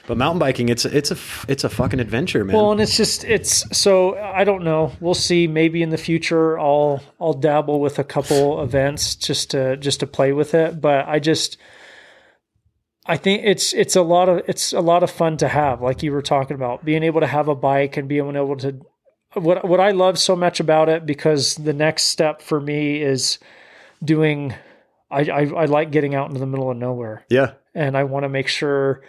but mountain biking, it's a fucking adventure, man. Well, and so I don't know. We'll see. Maybe in the future I'll dabble with a couple events just to play with it. But I think it's a lot of fun to have, like you were talking about, being able to have a bike and being able to, what I love so much about it, because the next step for me is doing, I like getting out into the middle of nowhere. Yeah. And I want to make sure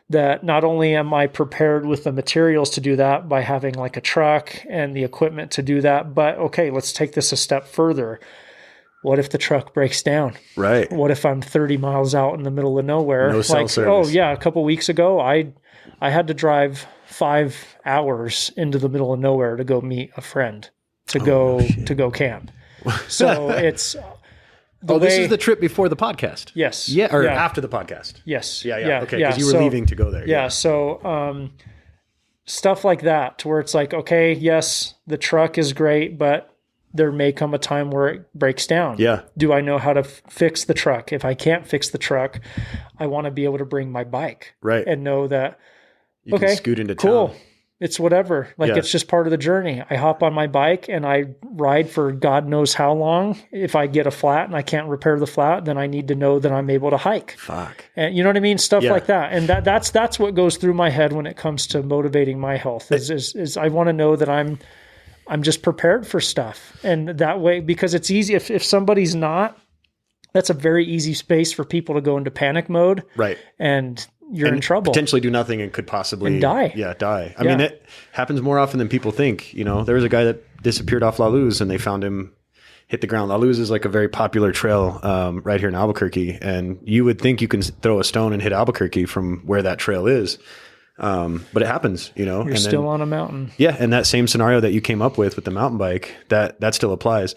that not only am I prepared with the materials to do that by having like a truck and the equipment to do that, but okay, let's take this a step further. What if the truck breaks down? Right. What if I'm 30 miles out in the middle of nowhere? No cell service. Oh yeah, a couple weeks ago, I had to drive 5 hours into the middle of nowhere to go meet a friend to go camp. So it's this is the trip before the podcast. Yes. Yeah, or after the podcast. Yes. Yeah. Okay, because you were leaving to go there. Yeah. So stuff like that, to where it's like, okay, yes, the truck is great, but there may come a time where it breaks down. Yeah. Do I know how to fix the truck? If I can't fix the truck, I want to be able to bring my bike. Right. And know that, you can scoot into cool. town. It's whatever. Like, it's just part of the journey. I hop on my bike and I ride for God knows how long. If I get a flat and I can't repair the flat, then I need to know that I'm able to hike. Fuck. And you know what I mean? Stuff like that. And that's what goes through my head when it comes to motivating my health is I want to know that I'm just prepared for stuff. And that way, because it's easy. If somebody's not, that's a very easy space for people to go into panic mode. Right. And you're in trouble. Potentially do nothing and could possibly die. Yeah, die. I mean, it happens more often than people think. There was a guy that disappeared off La Luz, and they found him hit the ground. La Luz is like a very popular trail right here in Albuquerque, and you would think you can throw a stone and hit Albuquerque from where that trail is. But it happens, You're still on a mountain. Yeah, and that same scenario that you came up with the mountain bike, that still applies.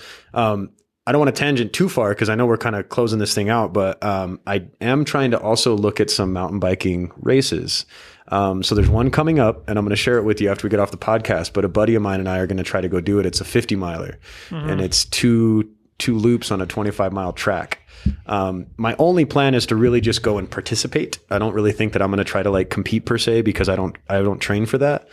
I don't want to tangent too far because I know we're kind of closing this thing out, but I am trying to also look at some mountain biking races. So there's one coming up, and I'm going to share it with you after we get off the podcast, but a buddy of mine and I are going to try to go do it. It's a 50 miler, and it's two loops on a 25-mile track. My only plan is to really just go and participate. I don't really think that I'm going to try to like compete per se, because I don't train for that.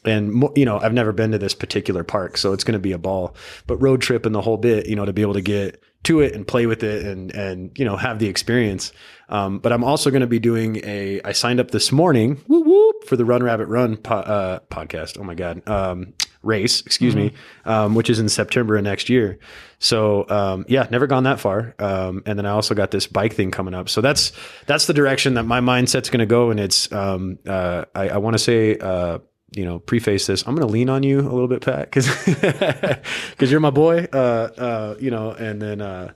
And I've never been to this particular park, so it's going to be a ball, but road trip and the whole bit, to be able to get to it and play with it and have the experience. But I'm also going to be doing I signed up this morning for the Run Rabbit Run podcast. Oh my God. Race, excuse me, which is in September of next year. So, never gone that far. And then I also got this bike thing coming up. So that's the direction that my mindset's going to go. And it's, I want to say, preface this. I'm going to lean on you a little bit, Pat, because you're my boy, and then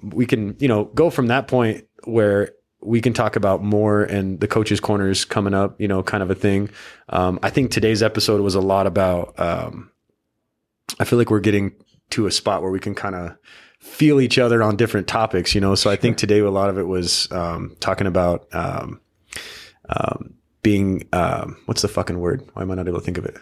we can, go from that point where we can talk about more, and the coach's corner is coming up, kind of a thing. I think today's episode was a lot about, I feel like we're getting to a spot where we can kind of feel each other on different topics, So I think today a lot of it was talking about being, what's the fucking word? Why am I not able to think of it?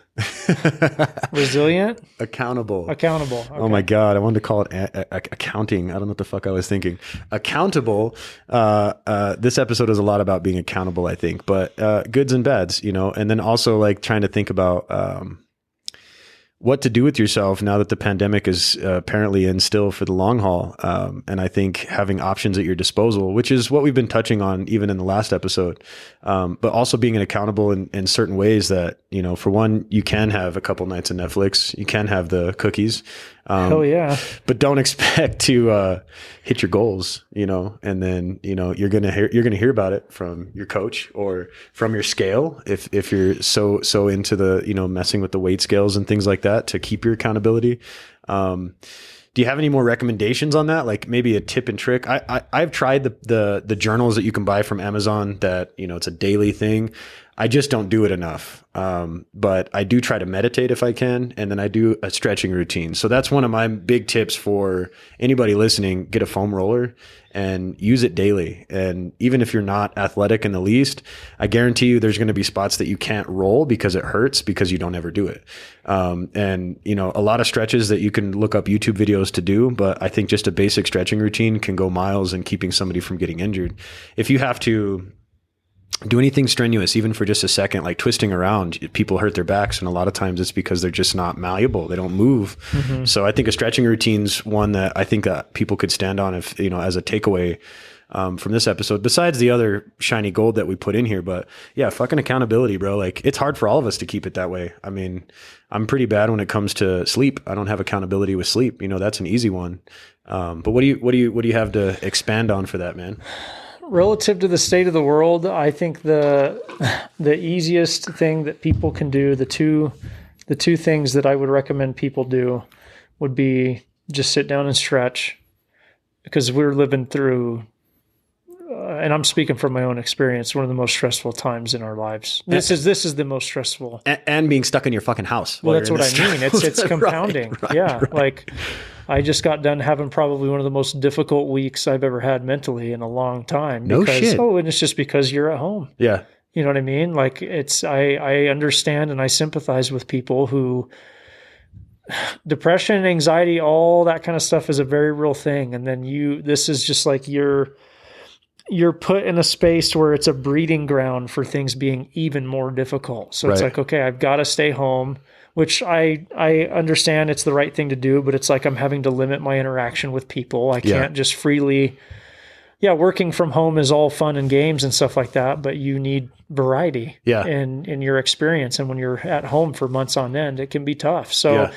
Resilient? Accountable. Okay. Oh my God. I wanted to call it accounting. I don't know what the fuck I was thinking. Accountable. This episode is a lot about being accountable, I think, but goods and bads, and then also like trying to think about what to do with yourself now that the pandemic is apparently in still for the long haul. And I think having options at your disposal, which is what we've been touching on even in the last episode, but also being accountable in certain ways that, for one, you can have a couple nights of Netflix, you can have the cookies. Hell yeah. But don't expect to hit your goals, and then, you're going to hear about it from your coach or from your scale. If you're so into the, messing with the weight scales and things like that to keep your accountability. Do you have any more recommendations on that? Like maybe a tip and trick? I've tried the journals that you can buy from Amazon that, it's a daily thing. I just don't do it enough. But I do try to meditate if I can. And then I do a stretching routine. So that's one of my big tips for anybody listening. Get a foam roller and use it daily. And even if you're not athletic in the least, I guarantee you there's going to be spots that you can't roll because it hurts because you don't ever do it. And you know, a lot of stretches that you can look up YouTube videos to do, but I think just a basic stretching routine can go miles in keeping somebody from getting injured. If you have to do anything strenuous, even for just a second, like twisting around, people hurt their backs. And a lot of times it's because they're just not malleable. They don't move. Mm-hmm. So I think a stretching routine's one that I think that people could stand on if, you know, as a takeaway from this episode, besides the other shiny gold that we put in here. But yeah, fucking accountability, bro. Like it's hard for all of us to keep it that way. I mean, I'm pretty bad when it comes to sleep. I don't have accountability with sleep. You know, that's an easy one. But what do you have to expand on for that, man? Relative to the state of the world, I think the easiest thing that people can do, the two things that I would recommend people do would be just sit down and stretch, because we're living through, and I'm speaking from my own experience, one of the most stressful times in our lives. This is the most stressful. And being stuck in your fucking house. Well, that's what I mean. It's compounding. Right. Like I just got done having probably one of the most difficult weeks I've ever had mentally in a long time. No shit. And it's just because you're at home. Yeah. You know what I mean? Like I understand and I sympathize with people who depression, anxiety, all that kind of stuff is a very real thing. And then this is just like you're put in a space where it's a breeding ground for things being even more difficult. So it's like, okay, I've got to stay home, which I understand it's the right thing to do, but it's like I'm having to limit my interaction with people. I can't just freely, working from home is all fun and games and stuff like that, but you need variety in your experience. And when you're at home for months on end, it can be tough. So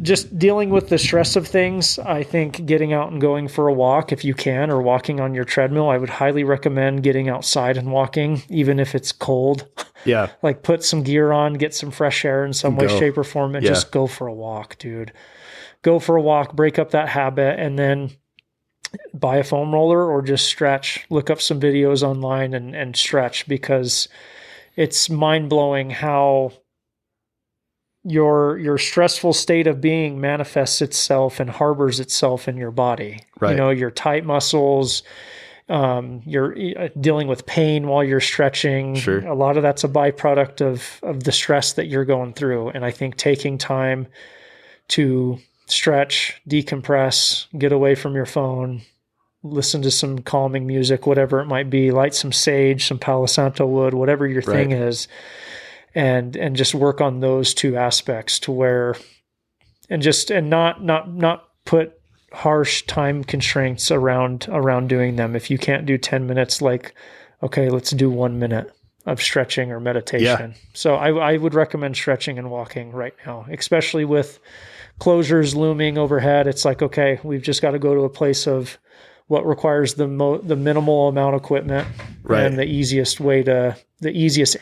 just dealing with the stress of things, I think getting out and going for a walk if you can, or walking on your treadmill, I would highly recommend getting outside and walking, even if it's cold. Yeah. Like put some gear on, get some fresh air in some way, shape, or form, and just go for a walk, dude. Go for a walk, break up that habit, and then buy a foam roller or just stretch. Look up some videos online and stretch, because it's mind-blowing how your stressful state of being manifests itself and harbors itself in your body. Right. You know, your tight muscles, you're dealing with pain while you're stretching. Sure. A lot of that's a byproduct of the stress that you're going through. And I think taking time to stretch, decompress, get away from your phone, listen to some calming music, whatever it might be, light some sage, some Palo Santo wood, whatever your thing is, and just work on those two aspects to where, and not put harsh time constraints around doing them. If you can't do 10 minutes, like, okay, let's do 1 minute of stretching or meditation. Yeah. So I would recommend stretching and walking right now, especially with closures looming overhead. It's like, okay, we've just got to go to a place of what requires the minimal amount of equipment and the easiest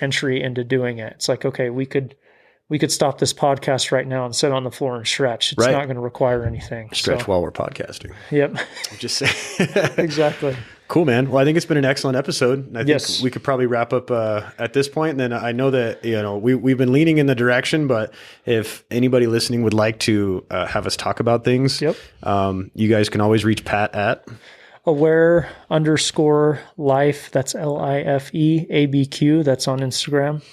entry into doing it. It's like, okay, we could stop this podcast right now and sit on the floor and stretch. It's not going to require anything. Stretch while we're podcasting. Yep. Just saying. Exactly. Cool, man. Well, I think it's been an excellent episode. I think we could probably wrap up at this point. And then I know that, you know, we've been leaning in the direction, but if anybody listening would like to have us talk about things, you guys can always reach Pat at aware_life. That's LIFEABQ. That's on Instagram.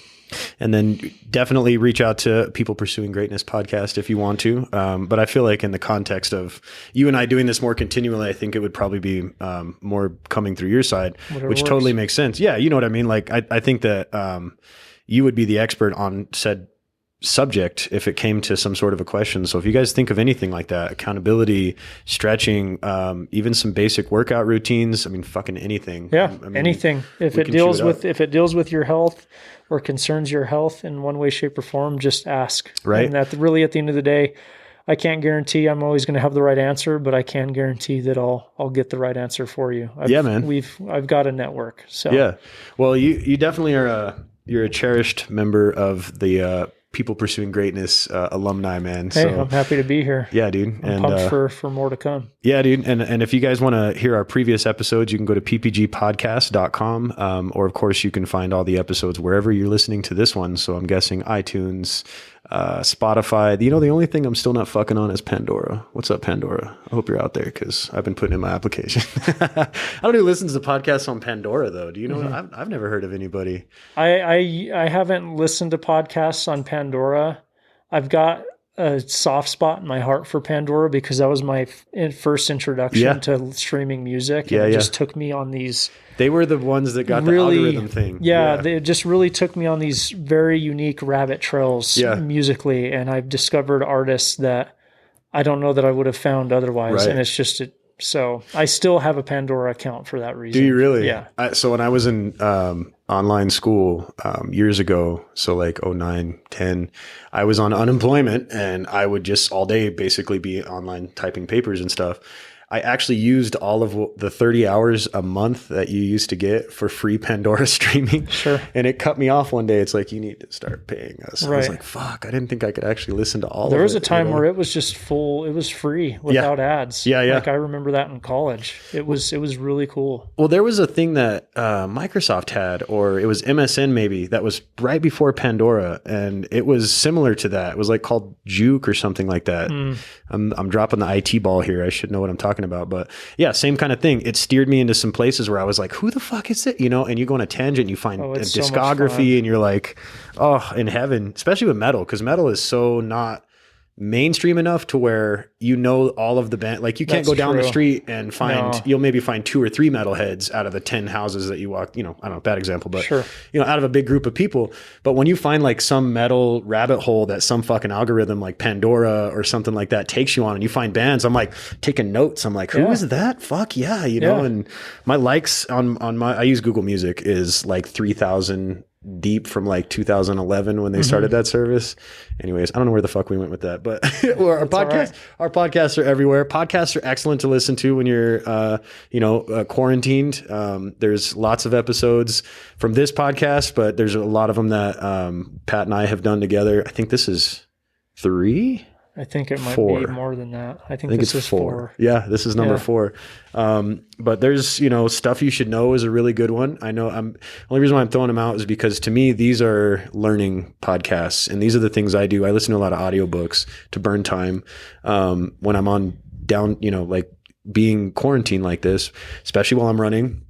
And then definitely reach out to People Pursuing Greatness podcast if you want to. But I feel like in the context of you and I doing this more continually, I think it would probably be more coming through your side, which totally makes sense. Yeah, you know what I mean? Like, I think that you would be the expert on said subject if it came to some sort of a question. So if you guys think of anything like that, accountability, stretching, even some basic workout routines, I mean, fucking anything. Yeah, I mean, anything. If it deals with your health or concerns your health in one way, shape, or form, just ask. Right. And that really, at the end of the day, I can't guarantee I'm always going to have the right answer, but I can guarantee that I'll get the right answer for you. I've got a network. So yeah. Well, you definitely are you're a cherished member of the People Pursuing Greatness alumni, man. Hey, I'm happy to be here. Yeah, dude. I'm pumped for more to come. Yeah, dude. And if you guys want to hear our previous episodes, you can go to ppgpodcast.com. Or of course you can find all the episodes wherever you're listening to this one. So I'm guessing iTunes, Spotify. The only thing I'm still not fucking on is Pandora. What's up, Pandora? I hope you're out there because I've been putting in my application. I don't know who listens to podcasts on Pandora though. Do you know? Mm-hmm. I've never heard of anybody. I haven't listened to podcasts on Pandora. I've got a soft spot in my heart for Pandora because that was my first introduction to streaming music. And it just took me on these. They were the ones that got the algorithm thing. Yeah, they just really took me on these very unique rabbit trails musically. And I've discovered artists that I don't know that I would have found otherwise. Right. And it's just, so I still have a Pandora account for that reason. Do you really? Yeah. So when I was in online school years ago, so like 09, 10, I was on unemployment and I would just all day basically be online typing papers and stuff. I actually used all of the 30 hours a month that you used to get for free Pandora streaming. Sure. And it cut me off one day. It's like, you need to start paying us. Right. I was like, fuck, I didn't think I could actually listen to all of it. There was a time where it was just full, it was free without ads. Yeah, yeah. Like I remember that in college. It was really cool. Well, there was a thing that Microsoft had, or it was MSN maybe, that was right before Pandora. And it was similar to that. It was like called Juke or something like that. I'm dropping the IT ball here. I should know what I'm talking about, but yeah, same kind of thing. It steered me into some places where I was like, who the fuck is it? And you go on a tangent, you find a discography and you're like, oh, in heaven, especially with metal. Cause metal is so not mainstream enough to where all of the band, like you can't go down the street and find, you'll maybe find 2 or 3 metalheads out of the 10 houses that you walk, I don't know, bad example, but out of a big group of people. But when you find like some metal rabbit hole that some fucking algorithm like Pandora or something like that takes you on, and you find bands, I'm like taking notes. I'm like, who is that? Fuck yeah. And my likes on my, I use Google Music is like 3,000 deep from like 2011 when they started that service. Anyways, I don't know where the fuck we went with that, but our podcasts are everywhere. Podcasts are excellent to listen to when you're, quarantined. There's lots of episodes from this podcast, but there's a lot of them that Pat and I have done together. I think this is 3. I think it might be more than that. I think this is 4. Yeah, this is number 4. But there's, Stuff You Should Know is a really good one. I know only reason why I'm throwing them out is because to me, these are learning podcasts and these are the things I do. I listen to a lot of audiobooks to burn time. When I'm on down, like being quarantined like this, especially while I'm running.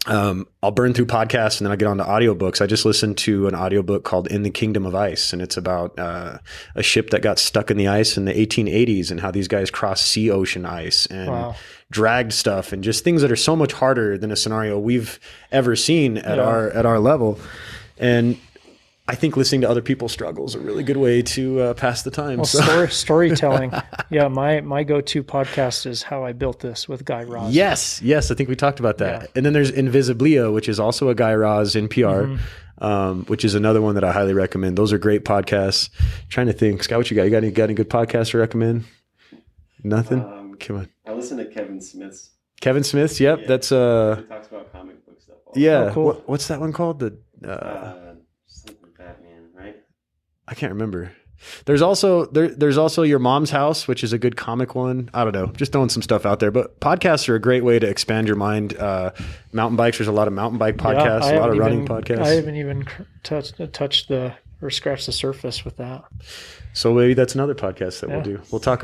I'll burn through podcasts and then I get on to audiobooks. I just listened to an audiobook called In the Kingdom of Ice, and it's about a ship that got stuck in the ice in the 1880s and how these guys crossed sea ocean ice and dragged stuff and just things that are so much harder than a scenario we've ever seen at our level. And I think listening to other people's struggles is a really good way to pass the time. Well, storytelling. Yeah, my go-to podcast is How I Built This with Guy Raz. Yes, I think we talked about that. Yeah. And then there's Invisibilia, which is also a Guy Raz NPR, which is another one that I highly recommend. Those are great podcasts. Trying to think, Scott, what you got? You got any good podcasts to recommend? Nothing? Come on. I listen to Kevin Smith's. Kevin Smith's, yep. Yeah. That's he talks about comic book stuff. Yeah. Oh, cool. What's that one called? I can't remember. There's also Your Mom's House, which is a good comic one. I don't know, just throwing some stuff out there. But podcasts are a great way to expand your mind. Mountain bikes, there's a lot of mountain bike podcasts, a lot of running podcasts. I haven't even touched or scratched the surface with that. So maybe that's another podcast that we'll do. We'll talk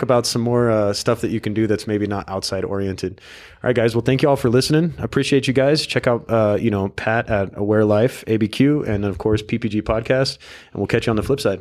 about some more stuff that you can do that's maybe not outside oriented. All right, guys. Well, thank you all for listening. I appreciate you guys. Check out Pat at Aware Life ABQ, and of course PPG Podcast, and we'll catch you on the flip side.